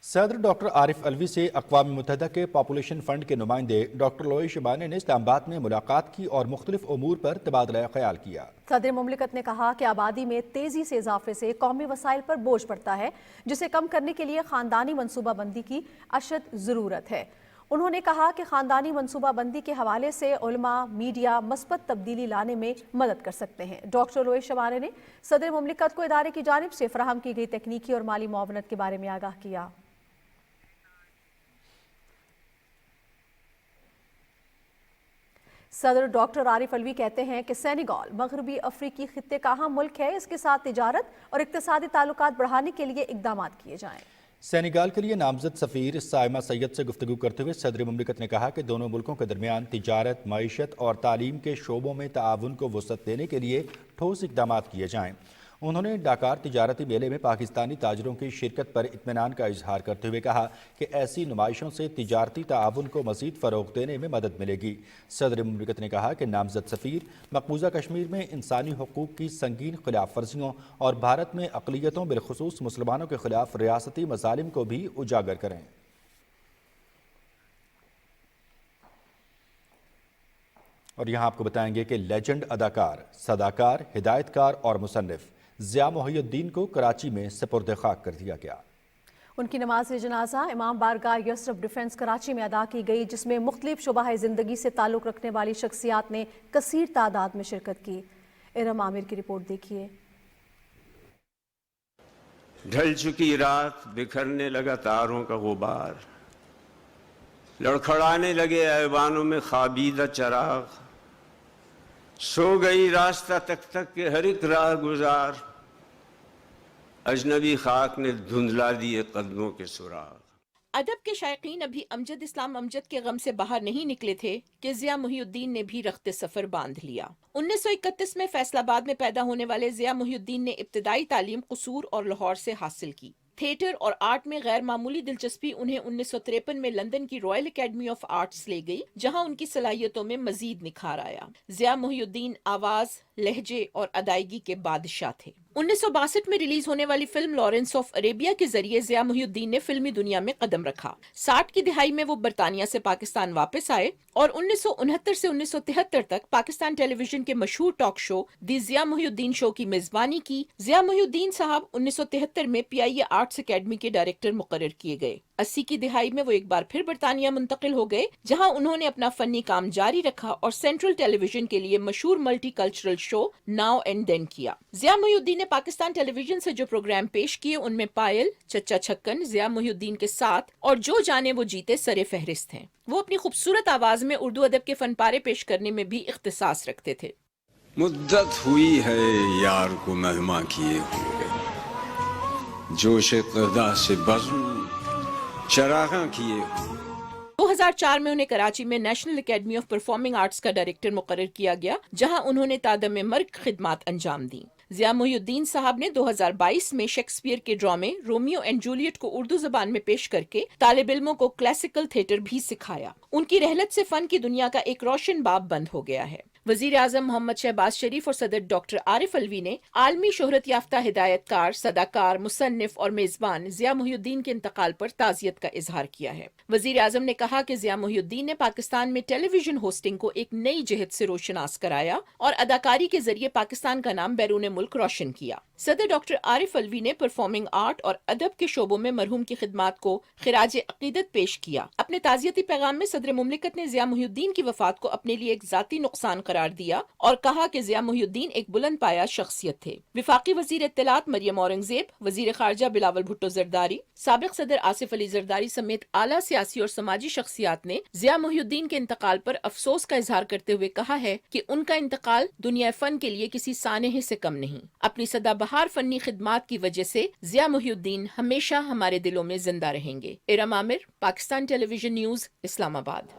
सदर डॉक्टर आरिफ अलवी से अक़वाम मुत्तहिदा के पॉपुलेशन फ़ंड के नुमाइंदे डॉक्टर लोई शबाने ने इस्लामाबाद में मुलाकात की और मुख्तलिफ उमूर पर तबादला ख्याल किया। सदर मुमलिकत ने कहा कि आबादी में तेज़ी से इजाफे से कौमी वसाइल पर बोझ पड़ता है, जिसे कम करने के लिए ख़ानदानी मनसूबा बंदी की अशद ज़रूरत है। उन्होंने कहा कि ख़ानदानी मनसूबा बंदी के हवाले से उलमा, मीडिया मस्बत तब्दीली लाने में मदद कर सकते हैं। डॉक्टर लोई शबाने ने सदर मुमलिकत को इदारे की जानिब से फराहम की गई तकनीकी और माली मुआवनत के बारे में आगाह किया। सदर डॉक्टर आरिफ अलवी कहते हैं कि सेनेगल मगरबी अफ्रीकी खित्ते का अहम मुल्क है, इसके साथ तिजारत और इक्तिसादी ताल्लुकात बढ़ाने के लिए इकदाम किए जाएं। सेनेगल के लिए नामजद सफ़ीर साइमा सैयद से गुफ्तगू करते हुए सदर मुमलिकत ने कहा कि दोनों मुल्कों के दरमियान तिजारत, मईशत और तालीम के शोबों में ताआवुन को वसअत देने के लिए ठोस इकदाम किए जाएँ। उन्होंने डाकार तिजारती मेले में पाकिस्तानी ताजरों की शिरकत पर इत्मीनान का इजहार करते हुए कहा कि ऐसी नुमाइशों से तिजारती ताआवुन को मज़ीद फ़रोग़ देने में मदद मिलेगी। सदर मुमलिकत ने कहा कि नामजद सफ़ीर मकबूजा कश्मीर में इंसानी हकूक़ की संगीन खिलाफ वर्जियों और भारत में अक़लियतों बिलखुसूस मुसलमानों के खिलाफ रियासती मज़ालिम को भी उजागर करें। और यहाँ आपको बताएंगे कि लेजेंड अदाकार, सदाकार, हिदायतकार और मुसन्निफ ज़िया मोहिउद्दीन को कराची में सपुर्द खाक कर दिया गया। उनकी नमाज जनाजा इमाम बारगाह यसरफ डिफेंस कराची में अदा की गई, जिसमें मुख्तलिफ शुबाह ज़िंदगी से ताल्लुक़ रखने वाली शख्सियात ने कसीर तादाद में शिरकत की। इरम आमिर की रिपोर्ट देखिए। ढल चुकी रात, बिखरने लगा तारों का गुबार, लड़खड़ाने लगे ऐवानों में खाबीदा चराग, सो गई रास्ता तक तक के हर एक राह गुजार, अजनबी खाक ने धुंधला दिए कदमों के सुराग। अदब के शायकीन अभी अमजद इस्लाम अमजद के गम से बाहर नहीं निकले थे कि ज़िया मोहिउद्दीन ने भी रख्ते सफ़र बांध लिया। 1931 में फैसलाबाद में पैदा होने वाले ज़िया मोहिउद्दीन ने इब्तिदाई तालीम कसूर और लाहौर से हासिल की। थिएटर और आर्ट में गैर मामूली दिलचस्पी उन्हें 1953 में लंदन की रॉयल एकेडमी ऑफ आर्ट्स ले गई, जहां उनकी सलाहियतों में मजीद निखार आया। ज़िया मोहिउद्दीन आवाज, लहजे और अदायगी के बादशाह थे। 1962 में रिलीज होने वाली फिल्म लॉरेंस ऑफ अरेबिया के जरिए ज़िया मोहिउद्दीन ने फिल्मी दुनिया में कदम रखा। 60 की दिहाई में वो बरतानिया से पाकिस्तान वापस आए और 1969 से 1973 तक पाकिस्तान टेलीविजन के मशहूर टॉक शो दी ज़िया मोहिउद्दीन शो की मेजबानी की। ज़िया मोहिउद्दीन साहब 1973 में PIA आर्ट्स एकेडमी के डायरेक्टर मुकर्रर किए गए। 80 की दिहाई में वो एक बार फिर बरतानिया मुंतकिल हो गए, जहां उन्होंने अपना फनी काम जारी रखा और सेंट्रल टेलीविजन के लिए मशहूर multi cultural show now and then किया। ज़िया मोहिउद्दीन ने ने पाकिस्तान टेलीविजन से जो प्रोग्राम पेश किए उनमें पायल, चच्चा छक्कन, जिया मोहिउद्दीन के साथ और जो जाने वो जीते सरे फहरिस्त हैं। वो अपनी खूबसूरत आवाज में उर्दू अदब के फनपारे पेश करने में भी इख्तिसास रखते थे। मुद्दत हुई है यार को मेहमा किए हुए, जोश क़दा से बज़्म चराग़ां किए हुए। 2004 में उन्हें कराची में national academy of performing arts का डायरेक्टर मुकर्रर किया गया, जहां उन्होंने तादम मर्ग खिदमात अंजाम दी। जिया मोहिउद्दीन साहब ने 2022 में शेक्सपियर के ड्रामे रोमियो एंड जूलियट को उर्दू जबान में पेश करके तालिब इल्मों को क्लासिकल थिएटर भी सिखाया। उनकी रहलत से फन की दुनिया का एक रोशन बाब बंद हो गया है। वजीर आजम मोहम्मद शहबाज शरीफ और सदर डॉक्टर आरिफ अलवी ने आलमी शोहरत याफ्ता हिदायतकार, सदाकार, मुसन्निफ और मेजबान जिया मोहिउद्दीन के इंतकाल पर ताज़ियत का इजहार किया है। वजीर आजम ने कहा कि जिया मोहिउद्दीन ने पाकिस्तान में टेलीविजन होस्टिंग को एक नई जिहत से रोशनास कराया और अदाकारी के जरिए पाकिस्तान का नाम बैरून मुल्क रोशन किया। सदर डॉक्टर आरिफ अलवी ने परफॉर्मिंग आर्ट और अदब के शोबों में मरहूम की खिदमात को खिराज अकीदत पेश किया। अपने ताज़ियती पैगाम में सदर मुमलिकत ने जिया मोहिउद्दीन की वफात को अपने लिए एक जाती नुकसान करार दिया और कहा कि जिया मोहिउद्दीन एक बुलंद पाया शख्सियत थे। विफाकी वजीर इत्तलात मरियम औरंगजेब, वजीर खारजा बिलावल भुट्टो जरदारी, साबिक सदर आसिफ अली जरदारी समेत आला सियासी और समाजी शख्सियात ने जिया मोहिउद्दीन के इंतकाल पर अफसोस का इजहार करते हुए कहा है कि उनका इंतकाल दुनिया फन के लिए किसी सानेह से कम नहीं। अपनी सदाबहार फनी खिदमात की वजह से जिया मोहिउद्दीन हमेशा हमारे दिलों में जिंदा रहेंगे। Iram Aamir, Pakistan television news, Islamabad.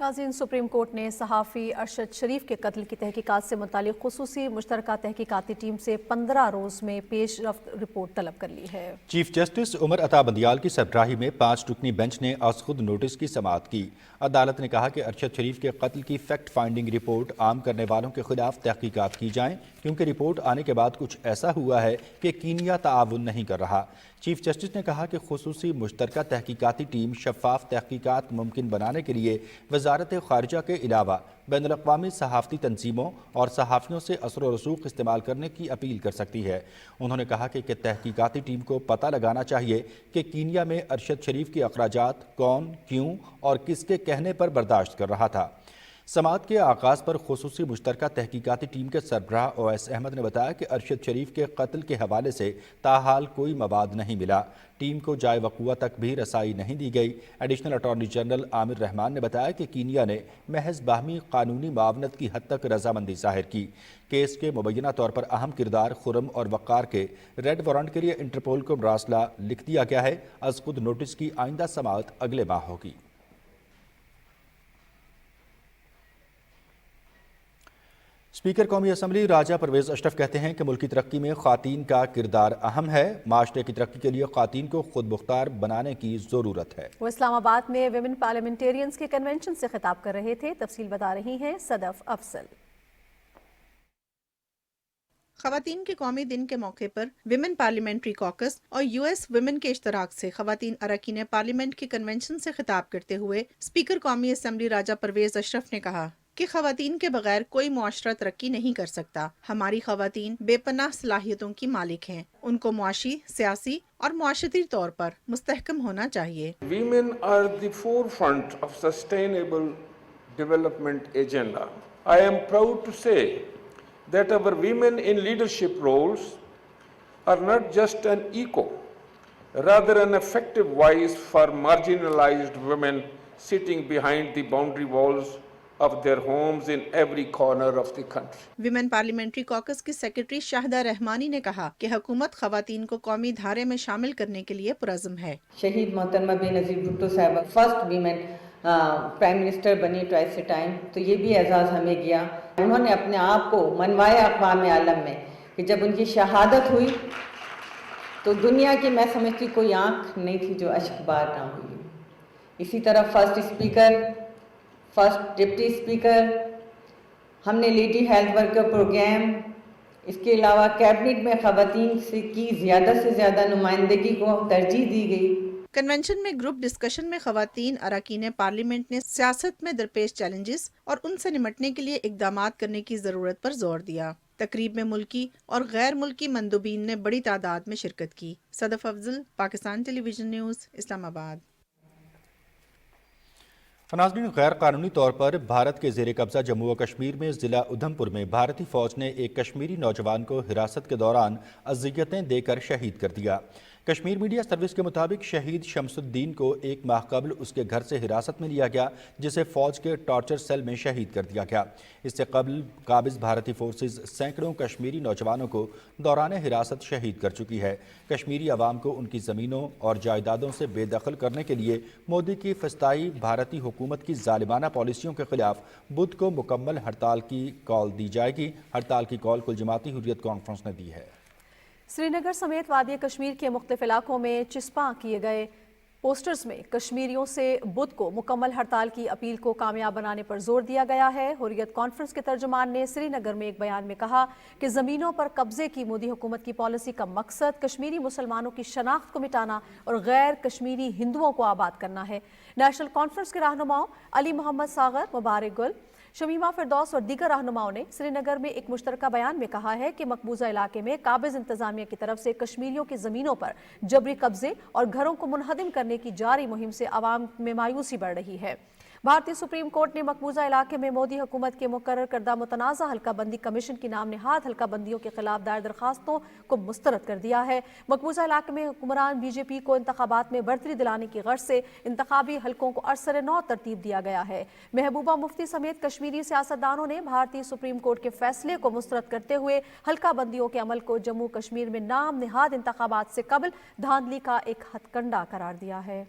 नाज़रीन, सुप्रीम कोर्ट ने सहाफ़ी अरशद शरीफ के कत्ल की तहकीकात से मुतालिक खुसूसी मुश्तरका तहकीकाती टीम से 15 रोज़ में पेशरफ्त रिपोर्ट तलब कर ली है। चीफ जस्टिस उमर अता बंदियाल की सरबराही में 5 रुकनी बेंच ने आज खुद नोटिस की समाअत की। अदालत ने कहा कि अरशद शरीफ के कत्ल की फैक्ट फाइंडिंग रिपोर्ट आम करने वालों के खिलाफ तहकीकात की जाएँ, क्योंकि रिपोर्ट आने के बाद कुछ ऐसा हुआ है कि कीनिया ताआवुन नहीं कर रहा। चीफ जस्टिस ने कहा कि खुसूसी मुश्तरका तहकीकाती टीम शफाफ तहकीकात मुमकिन बनाने के लिए वजारत खारजा के अलावा बैनुल-अक़वामी सहाफ़ती तंजीमों और सहाफ़ियों से असर व रसूख इस्तेमाल करने की अपील कर सकती है। उन्होंने कहा कि तहकीकाती टीम को पता लगाना चाहिए कि कीनिया में अरशद शरीफ के अखराजात कौन, क्यों और किसके कहने पर बर्दाश्त कर रहा था। समाअत के आगाज़ पर खुसूसी मुश्तरका तहकीकाती टीम के सरबराह ओवैस अहमद ने बताया कि अरशद शरीफ के कत्ल के हवाले से ताहाल कोई मवाद नहीं मिला। टीम को जाए वक़ुआ तक भी रसाई नहीं दी गई। Additional attorney general Aamir Rahman ने बताया कि कीनिया ने महज बाहमी कानूनी मावनत की हद तक रजामंदी ज़ाहिर की। केस के मुबैना तौर पर अहम किरदार खुरम और वक़ार के रेड वारंट के लिए इंटरपोल को मरासला लिख दिया गया है। अज खुद नोटिस की आइंदा समाअत अगले माह होगी। स्पीकर कौमी असम्बली राजा परवेज़ अशरफ कहते हैं कि मुल्क की तरक्की में ख़वातीन का किरदार अहम है। माशरे की तरक्की के लिए ख़वातीन को खुद मुख्तार बनाने की ज़रूरत है। वो इस्लामाबाद में विमेन पार्लियामेंटेरियंस के कन्वेंशन से खिताब कर रहे थे। तफसील बता रही हैं सदफ अफसल। ख़वातीन के कौमी दिन के मौके पर विमेन पार्लियामेंट्री कॉकस और यूएस विमेन के इश्तराक से ख़वातीन अरकान पार्लियामेंट के कन्वेंशन से खिताब करते हुए स्पीकर कौमी असम्बली राजा परवेज़ अशरफ ने कहा कि ख़वातीन के बगैर कोई मुआशरा तरक्की नहीं कर सकता। हमारी ख़वातीन बेपनाह सलाहियतों की मालिक हैं। उनको मुआशी, सियासी और मुआशरती तौर पर मुस्तहकम होना चाहिए। Women are the forefront of sustainable development agenda. I am proud to say that our women in leadership roles are not just an echo, rather an effective voice for marginalized women sitting behind the boundary walls of their homes in every corner of the country. Women parliamentary caucus की secretary Shahida Rahmani ने कहा कि हुकूमत ख़वातीन को कौमी धारे में शामिल करने के लिए पुरज़्म है। शहीद मोहतरमा बेनज़ीर भुट्टो साहब फर्स्ट वीमेन प्राइम मिनिस्टर बनी ट्वाइस ए टाइम, तो ये भी एजाज़ हमें गया। उन्होंने अपने आप को मनवाया अक़वाम आलम में कि जब उनकी शहादत हुई तो दुनिया की मैं समझती कोई आँख नहीं थी जो अश्कबार ना हुई। इसी तरह first speaker, first deputy speaker, हमने लेडी हेल्थ वर्कर प्रोग्राम, इसके अलावा कैबिनेट में ख़वातीन की ज़्यादा से ज़्यादा नुमाइंदगी को तरजीह दी गई। कन्वेंशन में ग्रुप डिस्कशन में ख़वातीन अरकान पार्लियामेंट ने सियासत में दरपेश चैलेंजेस और उनसे निमटने के लिए इक़दामात करने की ज़रूरत पर जोर दिया। तकरीब में मुल्की और गैर मुल्की मंदूबीन ने बड़ी तादाद में शिरकत की। Sadaf Afzal, Pakistan television news, Islamabad. नाज़रीन, गैर कानूनी तौर पर भारत के ज़ेर कब्ज़ा जम्मू व कश्मीर में ज़िला उधमपुर में भारतीय फ़ौज ने एक कश्मीरी नौजवान को हिरासत के दौरान अज़ियतें देकर शहीद कर दिया। कश्मीर मीडिया सर्विस के मुताबिक शहीद शमसुद्दीन को एक माह कबल उसके घर से हिरासत में लिया गया, जिसे फ़ौज के टॉर्चर सेल में शहीद कर दिया गया। इससे कबल काबिज़ भारतीय फोर्सेज सैकड़ों कश्मीरी नौजवानों को दौरान हिरासत शहीद कर चुकी है। कश्मीरी अवाम को उनकी ज़मीनों और जायदादों से बेदखल करने के लिए मोदी की फस्ताई भारतीय हुकूमत की जालिमाना पॉलिसियों के खिलाफ बुध को मुकम्मल हड़ताल की कॉल दी जाएगी। हड़ताल की कॉल कुल जमाती हुर्रियत कॉन्फ्रेंस ने दी है। श्रीनगर समेत वादी कश्मीर के मुख्तलिफ इलाकों में चिस्पा किए गए पोस्टर्स में कश्मीरियों से बुध को मुकम्मल हड़ताल की अपील को कामयाब बनाने पर जोर दिया गया है। हुर्रियत कॉन्फ्रेंस के तर्जुमान ने श्रीनगर में एक बयान में कहा कि ज़मीनों पर कब्जे की मोदी हुकूमत की पॉलिसी का मकसद कश्मीरी मुसलमानों की शनाख्त को मिटाना और गैर कश्मीरी हिंदुओं को आबाद करना है। नेशनल कॉन्फ्रेंस के रहनुमाओं अली मोहम्मद सागर, मुबारक गुल, शमीमा फिरदौस और दीगर रहनुमाओं ने श्रीनगर में एक मुश्तरका बयान में कहा है कि मकबूजा इलाके में काबिज इंतजामिया की तरफ से कश्मीरियों की ज़मीनों पर जबरी कब्जे और घरों को मुनहदम करने की जारी मुहिम से आवाम में मायूसी बढ़ रही है। भारतीय सुप्रीम कोर्ट ने मकबूजा इलाके में मोदी हुकूमत के मुकर्रर करदा मुतनाज़ा हल्का बंदी कमीशन की नाम नहाद हल्का बंदियों के खिलाफ दायर दरखास्तों को मुस्तरद कर दिया है। मकबूजा इलाके में हुक्मरान बीजेपी को इंतखाबात में बढ़तरी दिलाने की गर्ज से इंतखाबी हल्कों को अरसर नौ तरतीब दिया गया है। महबूबा मुफ्ती समेत कश्मीरी सियासतदानों ने भारतीय सुप्रीम कोर्ट के फैसले को मुस्तरद करते हुए हल्का बंदियों के अमल को जम्मू कश्मीर में नाम नहाद इंतखाबात से कबल धांधली का एक हथकंडा करार दिया है।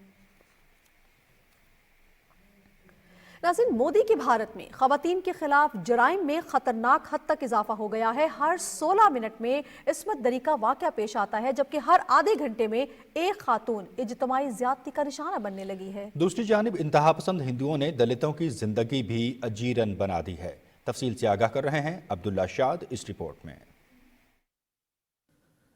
नाज़रीन, मोदी के भारत में ख़वातीन के खिलाफ जराइम में खतरनाक हद तक इजाफा हो गया है। हर 16 मिनट में इस्मत दरी का वाक़या पेश आता है, जबकि हर आधे घंटे में एक खातून इज्तिमाई ज़्यादती का निशाना बनने लगी है। दूसरी जानिब इंतहा पसंद हिंदुओं ने दलितों की जिंदगी भी अजीरन बना दी है। तफसील से आगाह कर रहे हैं अब्दुल्ला शाद इस रिपोर्ट में।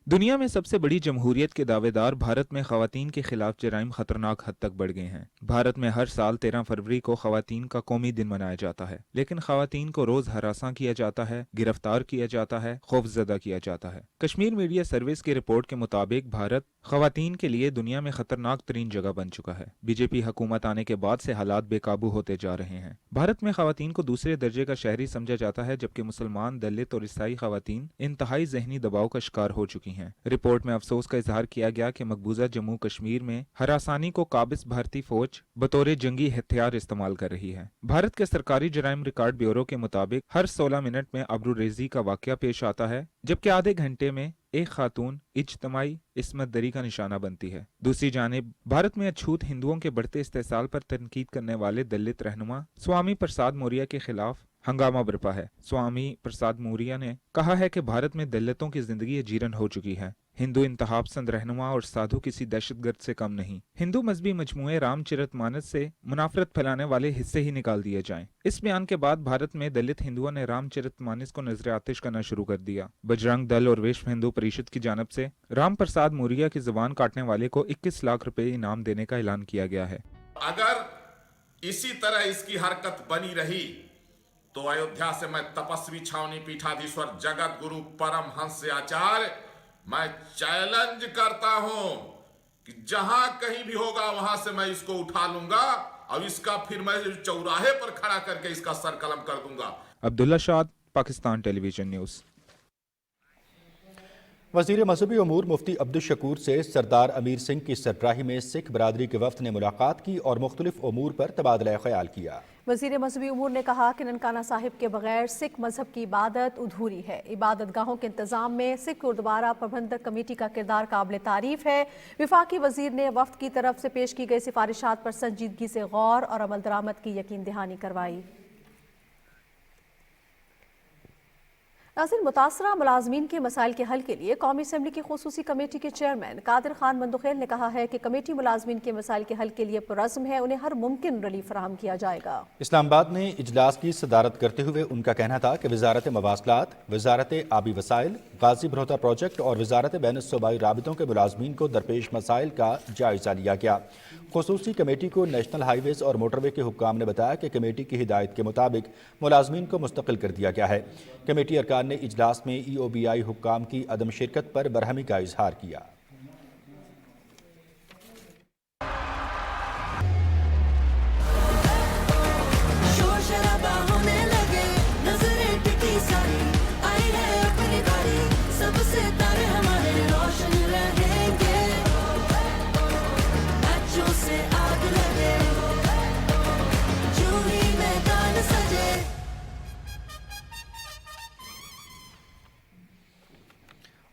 दुनिया में सबसे बड़ी जमहूरियत के दावेदार भारत में खवातीन के खिलाफ जराइम खतरनाक हद तक बढ़ गए हैं। भारत में हर साल 13 फरवरी को खवातीन का कौमी दिन मनाया जाता है, लेकिन खवातीन को रोज हरासा किया जाता है, गिरफ्तार किया जाता है, खौफजदा किया जाता है। कश्मीर मीडिया सर्विस की रिपोर्ट के मुताबिक भारत खवातीन के लिए दुनिया में खतरनाक तरीन जगह बन चुका है। बीजेपी हुकूमत आने के बाद से हालात बेकाबू होते जा रहे हैं। भारत में खवातीन को दूसरे दर्जे का शहरी समझा जाता है, जबकि मुसलमान, दलित और ईसाई खवातीन इंतहाई जहनी दबाव का शिकार हो चुकी हैं। रिपोर्ट में अफसोस का इजहार किया गया कि मकबूजा जम्मू कश्मीर में हरासानी को काबिज भारतीय फौज बतौर जंगी हथियार इस्तेमाल कर रही है। भारत के सरकारी जराइम रिकॉर्ड ब्यूरो के मुताबिक हर 16 मिनट में अब्रुरेजी का वाकया पेश आता है, जबकि आधे घंटे में एक खातून इज्तिमाई इस्मत दरी का निशाना बनती है। दूसरी जानिब भारत में अछूत हिंदुओं के बढ़ते इस्तेसाल पर तनकीद करने वाले दलित रहनुमा स्वामी प्रसाद मौर्य के खिलाफ हंगामा बरपा है। स्वामी प्रसाद मौर्य ने कहा है कि भारत में दलितों की जिंदगी अजीरन हो चुकी है। हिंदू इंतहापसंद रहनुमा और साधु किसी दहशतगर्द से कम नहीं। हिंदू मजहबी मजमूए रामचरितमानस से मुनाफरत फैलाने वाले हिस्से ही निकाल दिए जाएं। इस बयान के बाद भारत में दलित हिंदुओं ने रामचरितमानस को नजर आतिश करना शुरू कर दिया। बजरंग दल और विश्व हिंदू परिषद की जानब से राम प्रसाद मौर्य की जुबान काटने वाले को 21 लाख रुपए इनाम देने का ऐलान किया गया है। अगर इसी तरह इसकी हरकत बनी रही तो अयोध्या से मैं तपस्वी छावनी पीठाधीश्वर जगत गुरु परम हंस आचार्य मैं चैलेंज करता हूं कि जहां कहीं भी होगा वहां से मैं इसको उठा लूंगा और इसका फिर मैं चौराहे पर खड़ा करके इसका सर कलम कर दूंगा। अब्दुल्ला शाद, पाकिस्तान टेलीविजन न्यूज़। वज़ीर मजहबी अमूर मुफ्ती अब्दुल शकूर से सरदार अमीर सिंह की सरबराही में सिख बरादरी के वफ़द ने मुलाकात की और मुख्तलिफ अमूर पर तबादला ख्याल किया। वज़ीर मजहबी अमूर ने कहा कि ननकाना साहिब के बगैर सिख मजहब की इबादत अधूरी है। इबादत गाहों के इंतजाम में सिख गुरुद्वारा प्रबंधक कमेटी का किरदार काबिल तारीफ है। विफाकी वज़ीर ने वफ़द की तरफ से पेश की गई सिफारिशात पर संजीदगी से गौर और अमल दरामद की यकीन दहानी करवाई। नाज़रीन, मुतासरा मुलाजमीन के मसाइल के हल के लिए कौमी असम्बली की खुसूसी कमेटी के चेयरमैन कादिर खान मंदुखेल ने कहा है कि कमेटी मुलाजमीन के मसाइल के हल के लिए पुरज़्म है, उन्हें हर मुमकिन रिलीफ फराहम किया जाएगा। इस्लामाबाद में इजलास की सदारत करते हुए उनका कहना था कि वजारत मवासलात, वजारत आबी वसाइल, गाजी बरोता प्रोजेक्ट और वजारत बैन सूबाई राबितों के मुलाजमीन को दरपेश मसाइल का जायजा लिया गया। खुसूसी कमेटी को नेशनल हाईवेज और मोटरवे के हुक्काम ने बताया कि कमेटी की हिदायत के मुताबिक मुलाजमीन को मुस्तकिल कर दिया गया है। कमेटी अरकान ने इजलास में EOBI हुक्काम की अदम शिरकत पर बरहमी का इजहार किया।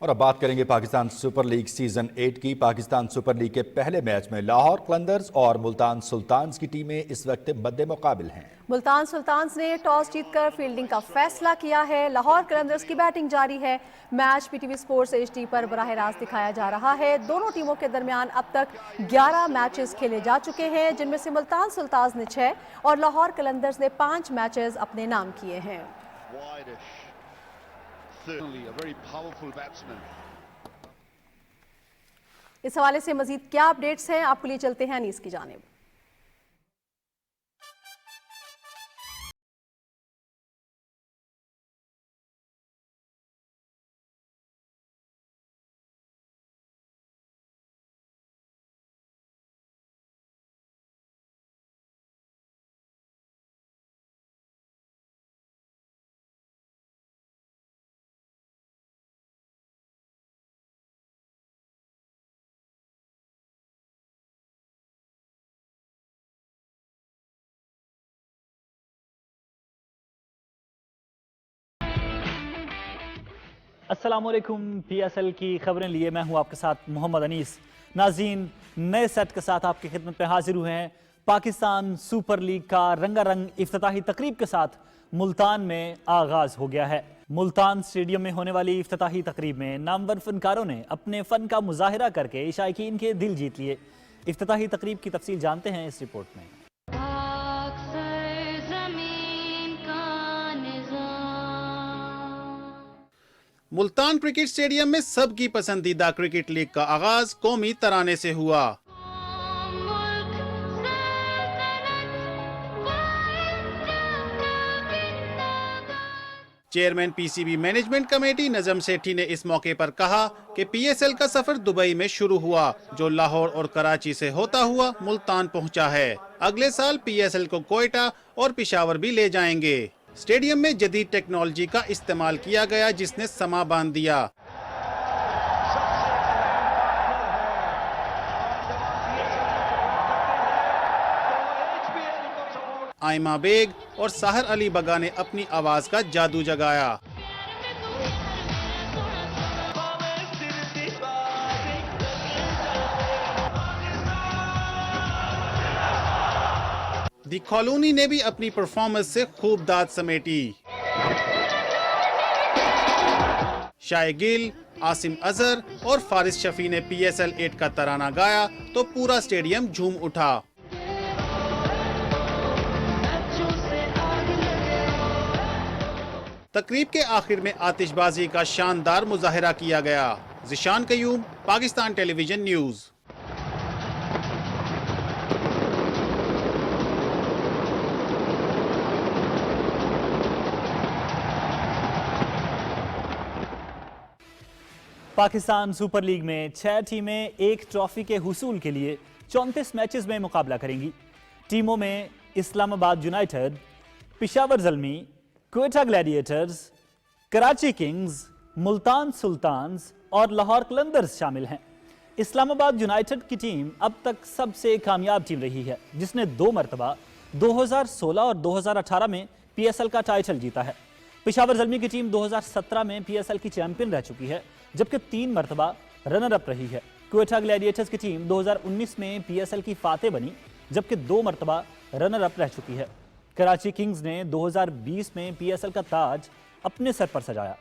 اور اب بات کریں گے پاکستان سپر لیگ سیزن 8 کی۔ پاکستان سپر لیگ کے پہلے میچ میں لاہور قلندرز اور ملتان سلطانز کی ٹیمیں اس وقت مد مقابل ہیں۔ ملتان سلطانز نے ٹاس جیت کر فیلڈنگ کا فیصلہ کیا ہے۔ لاہور قلندرز کی بیٹنگ جاری ہے۔ Match P T V sports HD پر براہ راست دکھایا جا رہا ہے۔ دونوں ٹیموں کے درمیان اب تک 11 میچز کھیلے جا چکے ہیں، جن میں سے ملتان سلطانز نے 6 اور لاہور قلندرز نے 5 میچز اپنے نام کیے ہیں۔ اس حوالے سے مزید کیا اپڈیٹس ہیں، آپ کو لیے چلتے ہیں انیس کی جانب۔ السلام علیکم، PSL کی خبریں لیے میں ہوں آپ کے ساتھ محمد انیس۔ ناظرین، نئے سیٹ کے ساتھ آپ کی خدمت میں حاضر ہوئے ہیں۔ پاکستان سپر لیگ کا رنگا رنگ افتتاحی تقریب کے ساتھ ملتان میں آغاز ہو گیا ہے۔ ملتان سٹیڈیم میں ہونے والی افتتاحی تقریب میں نامور فنکاروں نے اپنے فن کا مظاہرہ کر کے شائقین کے دل جیت لیے۔ افتتاحی تقریب کی تفصیل جانتے ہیں اس رپورٹ میں۔ ملتان کرکٹ سٹیڈیم میں سب کی پسندیدہ کرکٹ لیگ کا آغاز قومی ترانے سے ہوا۔ چیئرمین PCB مینجمنٹ کمیٹی نظم سیٹھی نے اس موقع پر کہا کہ PSL کا سفر دبئی میں شروع ہوا، جو لاہور اور کراچی سے ہوتا ہوا ملتان پہنچا ہے۔ اگلے سال PSL کو کوئٹہ اور پشاور بھی لے جائیں گے۔ سٹیڈیم میں جدید ٹیکنالوجی کا استعمال کیا گیا جس نے سما باندھ دیا۔ آئمہ بیگ اور ساحر علی بگا نے اپنی آواز کا جادو جگایا۔ دی کالونی نے بھی اپنی پرفارمنس سے خوب داد سمیٹی۔ شائگل، عاصم اظہر اور فارس شفیع نے PSL 8 کا ترانہ گایا تو پورا سٹیڈیم جھوم اٹھا۔ تقریب کے آخر میں آتش بازی کا شاندار مظاہرہ کیا گیا۔ Zeeshan Qayyum, Pakistan television news. Pakistan super league میں 6 ٹیمیں ایک ٹرافی کے حصول کے لیے 34 میچز میں مقابلہ کریں گی۔ ٹیموں میں Islamabad United, Peshawar Zalmi, Quetta Gladiators, Karachi Kings, Multan Sultans اور لاہور قلندرز شامل ہیں۔ اسلام آباد یونائیٹڈ کی ٹیم اب تک سب سے کامیاب ٹیم رہی ہے، جس نے 2 مرتبہ 2016 اور 2018 میں PSL کا ٹائٹل جیتا ہے۔ پشاور زلمی کی ٹیم 2017 میں PSL کی چیمپئن رہ چکی ہے، جبکہ 3 مرتبہ رنر اپ رہی ہے۔ کوئٹہ گلیڈیٹرز کی ٹیم 2019 میں PSL کی فاتح بنی، جبکہ 2 مرتبہ رنر اپ رہ چکی ہے۔ کراچی کنگز نے 2020 میں PSL کا تاج اپنے سر پر سجایا۔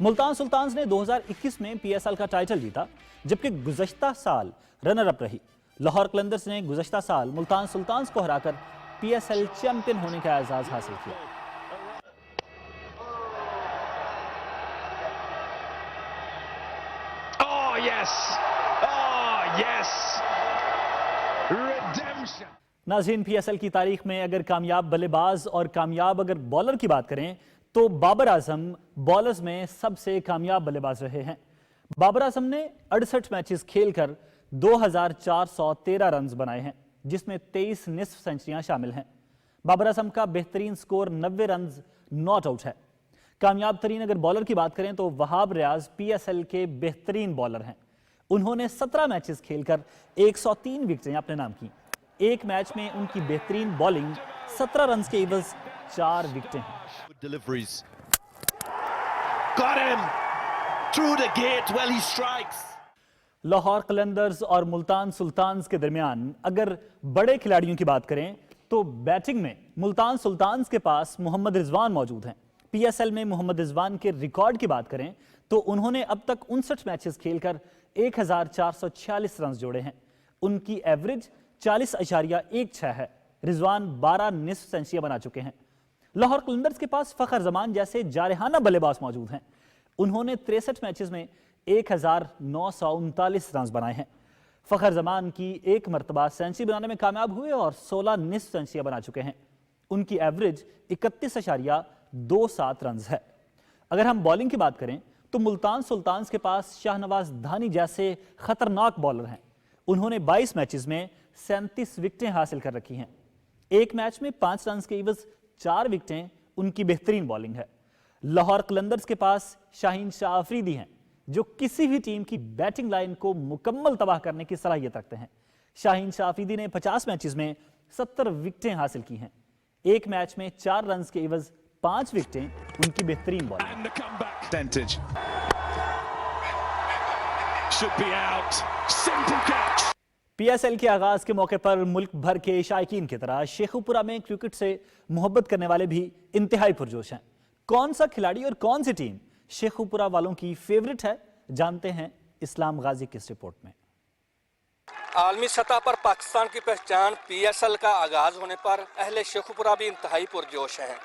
ملتان سلطانز نے 2021 میں PSL کا ٹائٹل جیتا، جبکہ گزشتہ سال رنر اپ رہی۔ لاہور قلندرز نے گزشتہ سال ملتان سلطانز کو ہرا کر PSL چیمپئن ہونے کا اعزاز حاصل کیا۔ ناظرین، PSL کی تاریخ میں اگر کامیاب بلے باز اور کامیاب اگر بالر کی بات کریں تو بابر اعظم بالرز میں سب سے کامیاب بلے باز رہے ہیں۔ بابر اعظم نے 68 میچز کھیل کر 2413 رنز بنائے ہیں، جس میں 23 نصف سنچریاں شامل ہیں۔ بابر اعظم کا بہترین سکور 90 رنز ناٹ آؤٹ ہے۔ کامیاب ترین اگر بالر کی بات کریں تو وہاب ریاض PSL کے بہترین بالر ہیں۔ انہوں نے 17 میچز کھیل کر 103 وکٹیں اپنے نام کی۔ ایک میچ میں ان کی بہترین بالنگ 17 رنز کے عوض 4 وکٹیں ہیں۔ through the gate, well he strikes. Lahore Qalandars और मुल्तान सुल्तान्स के दरमियान अगर बड़े खिलाड़ियों की बात करें तो बैटिंग में मुल्तान सुल्तान्स के पास मोहम्मद रिजवान मौजूद हैं। पीएसएल में मोहम्मद रिजवान के रिकॉर्ड की बात करें तो उन्होंने अब तक 59 मैचेस खेलकर 1446 रन जोड़े हैं। उनकी एवरेज 40.16 है। रिजवान 12 निस्फ सेंचुरियां बना चुके हैं। लाहौर कलंदर्स के पास फखर जमान जैसे जारहाना बल्लेबाज मौजूद हैं। उन्होंने 63 मैचेस में 1939 रन बनाए हैं। फखर जमान की एक मरतबा सेंचुरी बनाने में कामयाब हुए और 16 निस्फ सेंचुरियां बना चुके हैं। उनकी एवरेज 31.27 रन है। अगर हम बॉलिंग की बात करें तो मुल्तान सुल्तान्स के पास शाहनवाज धानी जैसे खतरनाक बॉलर हैं। उन्होंने 22 मैचेस में 37 विकेटें हासिल कर रखी हैं। एक मैच में 5 रन के एवज 4 विकेटें उनकी बेहतरीन बॉलिंग है। लाहौर कलंदर्स के पास शाहीन शाह अफरीदी हैं जो किसी भी टीम की बैटिंग लाइन को मुकम्मल तबाह करने की सलाहियत रखते हैं। शाहीन शाह अफरीदी ने 50 मैचेस में 70 विकेटें हासिल की हैं। एक मैच में 4 रन के एवज 5 विकेटें उनकी बेहतरीन बॉलिंग। पीएसएल के आगाज के मौके पर मुल्क भर के शायकीन की तरह शेखुपुरा में क्रिकेट से मोहब्बत करने वाले भी इंतहाई पुरजोश हैं। कौन सा खिलाड़ी और कौन सी टीम शेखुपुरा वालों की फेवरेट है, जानते हैं इस्लाम गाजी की इस रिपोर्ट में। आलमी सतह पर पाकिस्तान की पहचान पीएसएल का आगाज होने पर अहले शेखुपुरा भी इंतहाई पुरजोश हैं।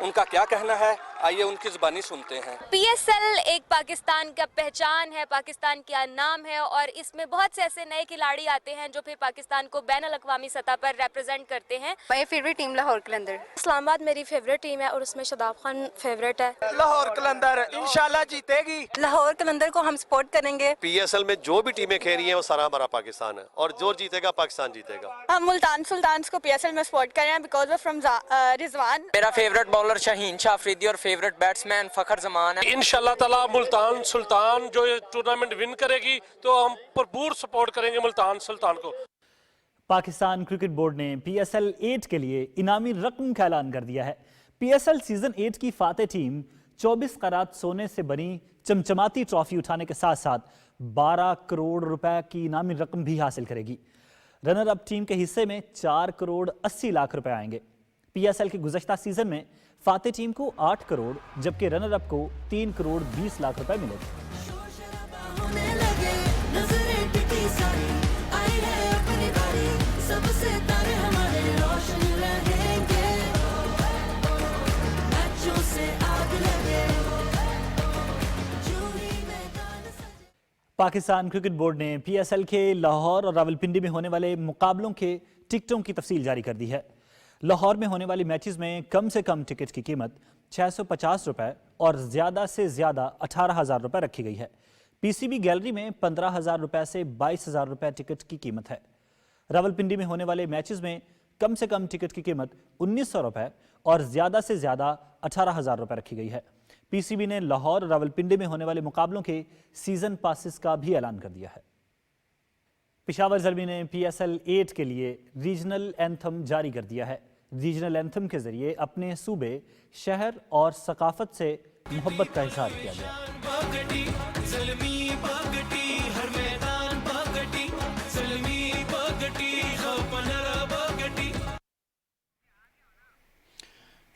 उनका क्या कहना है, आइए उनकी जुबानी सुनते हैं। पीएसएल एक पाकिस्तान का पहचान है, पाकिस्तान का नाम है और इसमें बहुत से ऐसे नए खिलाड़ी आते हैं जो फिर पाकिस्तान को बैनुल अक़वामी सतह पर रिप्रेजेंट करते हैं। मेरी फेवरेट टीम लाहौर कलंदर। इस्लामाबाद मेरी फेवरेट टीम है और उसमें शादाब खान फेवरेट है। लाहौर कलंदर इंशाल्लाह जीतेगी। लाहौर कलंदर को हम सपोर्ट करेंगे। पीएसएल में जो भी टीमें खेल रही हैं वो सारा हमारा पाकिस्तान है और जो जीतेगा पाकिस्तान जीतेगा। हम मुल्तान सुल्तान्स को पीएसएल में सपोर्ट कर रहे हैं बिकॉज ऑफ रिजवान। मेरा फेवरेट बॉलर शाहीन शाह अफरीदी और फेवरेट बैट्समैन फखर जमान है। इंशाल्लाह ताला मुल्तान सुल्तान जो ये टूर्नामेंट विन करेगी तो हम भरपूर सपोर्ट करेंगे मुल्तान सुल्तान को। पाकिस्तान क्रिकेट बोर्ड ने पीएसएल 8 के लिए इनामी रकम का ऐलान कर दिया है। पीएसएल सीजन 8 की फातेह टीम 24 करात सोने से बनी चमचमाती ट्रॉफी उठाने के साथ साथ 12 करोड़ रुपए की इनामी रकम भी हासिल करेगी। रनर अप टीम के हिस्से में 4 करोड़ 80 लाख रुपए आएंगे। पीएसएल के गुज़श्ता सीजन में फातेह टीम को 8 करोड़ जबकि रनर अप को 3 करोड़ 20 लाख रुपए मिले। पाकिस्तान क्रिकेट बोर्ड ने पीएसएल के लाहौर और रावलपिंडी में होने वाले मुकाबलों के टिकटों की तफसील जारी कर दी है। लाहौर में होने वाली मैचेस में कम से कम टिकट की कीमत 650 रुपए और ज़्यादा से ज़्यादा 18,000 रुपए रखी गई है। पीसीबी गैलरी में 15,000 रुपए से 22,000 रुपए टिकट की कीमत है। रावलपिंडी में होने वाले मैचेस में कम से कम टिकट की कीमत 1,900 रुपए और ज़्यादा से ज़्यादा 18,000 रुपए रखी गई है। पीसीबी ने लाहौर और रावलपिंडी में होने वाले मुकाबलों के सीजन पासिस का भी ऐलान कर दिया है। पेशावर ज़ल्मी ने पीएसएल 8 के लिए रीजनल एंथम जारी कर दिया है। रीजनल एंथम के जरिए अपने सूबे, शहर और सकाफत से मोहब्बत का इजहार किया गया।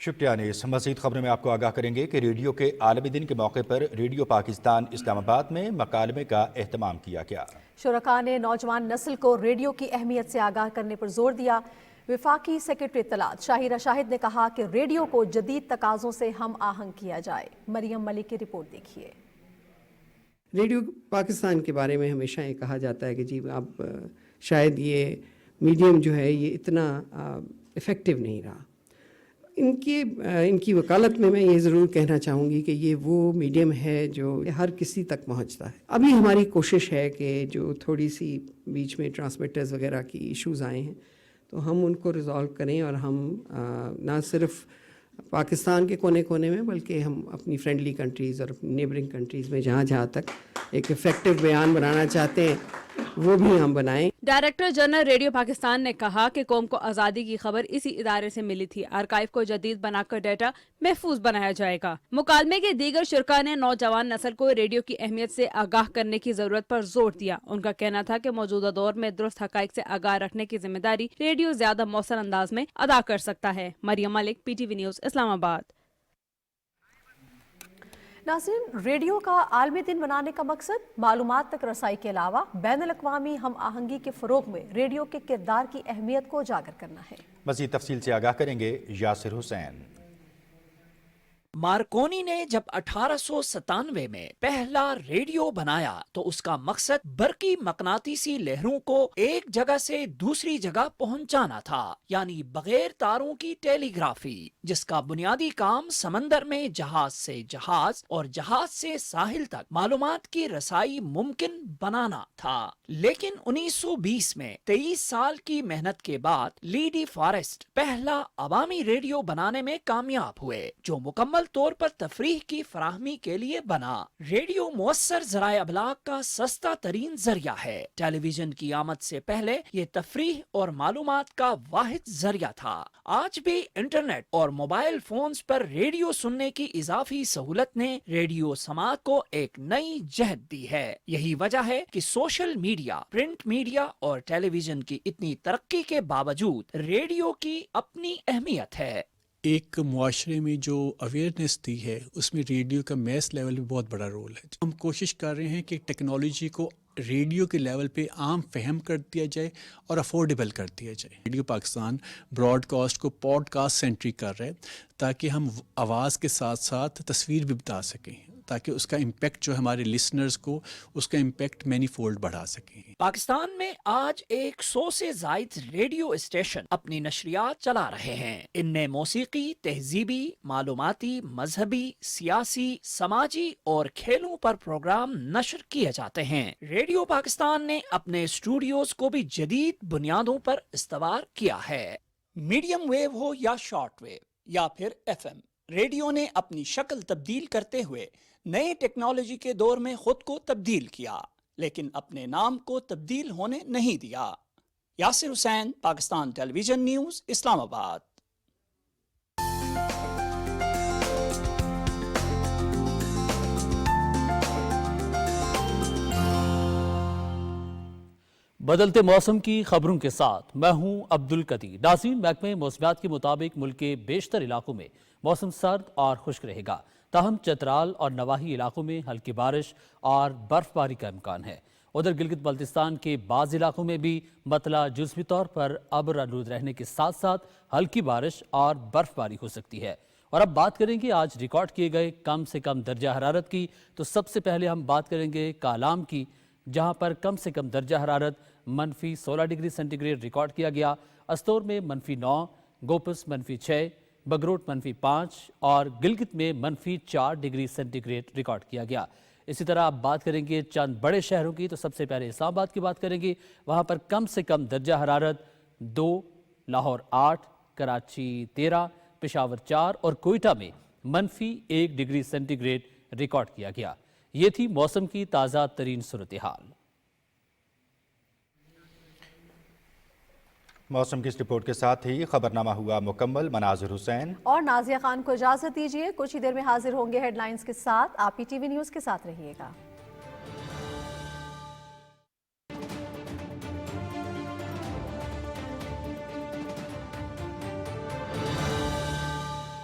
शुक्रिया अनीस। मज़ीद खबरों में आपको आगाह करेंगे कि रेडियो के आलमी दिन के मौके पर रेडियो पाकिस्तान इस्लामाबाद में मकालमे का एहतमाम किया गया। शुरका ने नौजवान नस्ल को रेडियो की अहमियत से आगाह करने पर जोर दिया। विफाकी सेक्रेटरी इत्तलात शाहिरा शाहिद ने कहा कि रेडियो को जदीद तकाज़ों से हम आहंग किया जाए। मरियम मलिक की रिपोर्ट देखिए। रेडियो पाकिस्तान के बारे में हमेशा ये कहा जाता है कि जी अब शायद ये मीडियम जो है ये इतना इफ़ेक्टिव नहीं रहा। इनकी वकालत में मैं ये ज़रूर कहना चाहूँगी कि ये वो मीडियम है जो हर किसी तक पहुँचता है। अभी हमारी कोशिश है कि जो थोड़ी सी बीच में ट्रांसमीटर्स वगैरह की इश्यूज़ आए हैं तो हम उनको रिज़ॉल्व करें और हम ना सिर्फ पाकिस्तान के कोने कोने में बल्कि हम अपनी फ्रेंडली कंट्रीज़ और अपनी नेबरिंग कंट्रीज़ में जहाँ तक एक इफ़ेक्टिव बयान बनाना चाहते हैं वो भी हम बनाएं। डायरेक्टर जनरल रेडियो पाकिस्तान ने कहा कि कौम को आज़ादी की खबर इसी इदारे से मिली थी। आर्काइव को जदीद बनाकर डाटा महफूज बनाया जाएगा। मुकालमे के दीगर शुरका ने नौजवान नस्ल को रेडियो की अहमियत से आगाह करने की जरूरत पर जोर दिया। उनका कहना था कि मौजूदा दौर में दुरुस्त हकाइक से आगाह रखने की जिम्मेदारी रेडियो ज्यादा मौसर अंदाज में अदा कर सकता है। Maryam Malik, PTV news, Islamabad. नाज़रीन, रेडियो का आलमी दिन मनाने का मकसद मालूमात तक रसाई के अलावा बैनुल-अक़वामी हम आहंगी के फ़रोग़ में रेडियो के किरदार की अहमियत को उजागर करना है। मज़ीद तफसील से आगाह करेंगे यासिर हुसैन। मार्कोनी ने जब 1897 में पहला रेडियो बनाया तो उसका मकसद बरकी मकनातीसी लहरों को एक जगह से दूसरी जगह पहुंचाना था, यानी बगैर तारों की टेलीग्राफी, जिसका बुनियादी काम समंदर में जहाज से जहाज और जहाज से साहिल तक मालूमात की रसाई मुमकिन बनाना था। लेकिन 1920 में 23 साल की मेहनत के बाद ली डी फॉरेस्ट पहला अवामी रेडियो बनाने में कामयाब हुए, जो मुकम्मल तौर पर तफरीह की फराहमी के लिए बना। रेडियो मुअस्सर ज़राए अबलाग का सस्ता तरीन जरिया है। टेलीविजन की आमद से पहले ये तफरीह और मालूमात का वाहिद जरिया था। आज भी इंटरनेट और मोबाइल फोन्स पर रेडियो सुनने की इजाफी सहूलत ने रेडियो समाज को एक नई जहद दी है। यही वजह है कि सोशल मीडिया, प्रिंट मीडिया और टेलीविजन की इतनी तरक्की के बावजूद रेडियो की अपनी अहमियत है। एक मुआशरे में जो अवेयरनेस दी है उसमें रेडियो का मैस लेवल में बहुत बड़ा रोल है। हम कोशिश कर रहे हैं कि टेक्नोलॉजी को रेडियो के लेवल पे आम फहम कर दिया जाए और अफोर्डेबल कर दिया जाए। रेडियो पाकिस्तान ब्रॉडकास्ट को पॉडकास्ट सेंट्रिक कर रहा है ताकि हम आवाज़ के साथ साथ तस्वीर भी बता सकें, ताकि उसका इम्पैक्ट जो हमारे लिसनर्स को उसका इम्पैक्ट मैनी फोल्ड बढ़ा सकें। पाकिस्तान में आज 100 से जायद रेडियो स्टेशन अपनी नशरियात चला रहे हैं। इनमें मौसीकी, तहजीबी, मालूमाती, मजहबी, सियासी, समाजी और खेलों पर प्रोग्राम नशर किए जाते हैं। रेडियो पाकिस्तान ने अपने स्टूडियोज को भी जदीद बुनियादों पर इस्तवार किया है। मीडियम वेव हो या शॉर्ट वेव या फिर FM, रेडियो ने अपनी शक्ल तब्दील करते हुए नए टेक्नोलॉजी के दौर में खुद को तब्दील किया, लेकिन अपने नाम को तब्दील होने नहीं दिया। Yasir Hussain, Pakistan television news, Islamabad. बदलते मौसम की खबरों के साथ मैं हूं अब्दुल कदीर। नाज़रीन, महकमे मौसमियात के मुताबिक मुल्क के बेशतर इलाकों में मौसम सर्द और खुश्क रहेगा, ताहम चतराल और नवाही इलाकों में हल्की बारिश और बर्फबारी का इम्कान है। उधर गिलगित बल्तिस्तान के बाज़ इलाकों में भी मतला जुज़वी तौर पर अब्र आलूद रहने के साथ साथ हल्की बारिश और बर्फबारी हो सकती है। और अब बात करेंगे आज रिकॉर्ड किए गए कम से कम दर्जा हरारत की। तो सबसे पहले हम बात करेंगे कालाम की, जहां पर कम से कम दर्जा हरारत -16 डिग्री सेंटीग्रेड रिकॉर्ड किया गया। अस्तोर में -9, गोपस -6, बगरोट -5 और गिलगित में -4 डिग्री सेंटीग्रेड रिकॉर्ड किया गया। इसी तरह आप बात करेंगे चंद बड़े शहरों की। तो सबसे पहले इस्लामाबाद की बात करेंगे, वहां पर कम से कम दर्जा हरारत 2, लाहौर 8, कराची 13, पेशावर 4 और कोयटा में -1 डिग्री सेंटीग्रेड रिकॉर्ड किया गया। ये थी मौसम की ताज़ा तरीन सूरत हाल। मौसम की इस रिपोर्ट के साथ ही खबरनामा हुआ मुकम्मल। मनाजिर हुसैन और नाजिया खान को इजाजत दीजिए। कुछ ही देर में हाजिर होंगे हेडलाइंस के साथ। आप PTV न्यूज़ के साथ रहिएगा।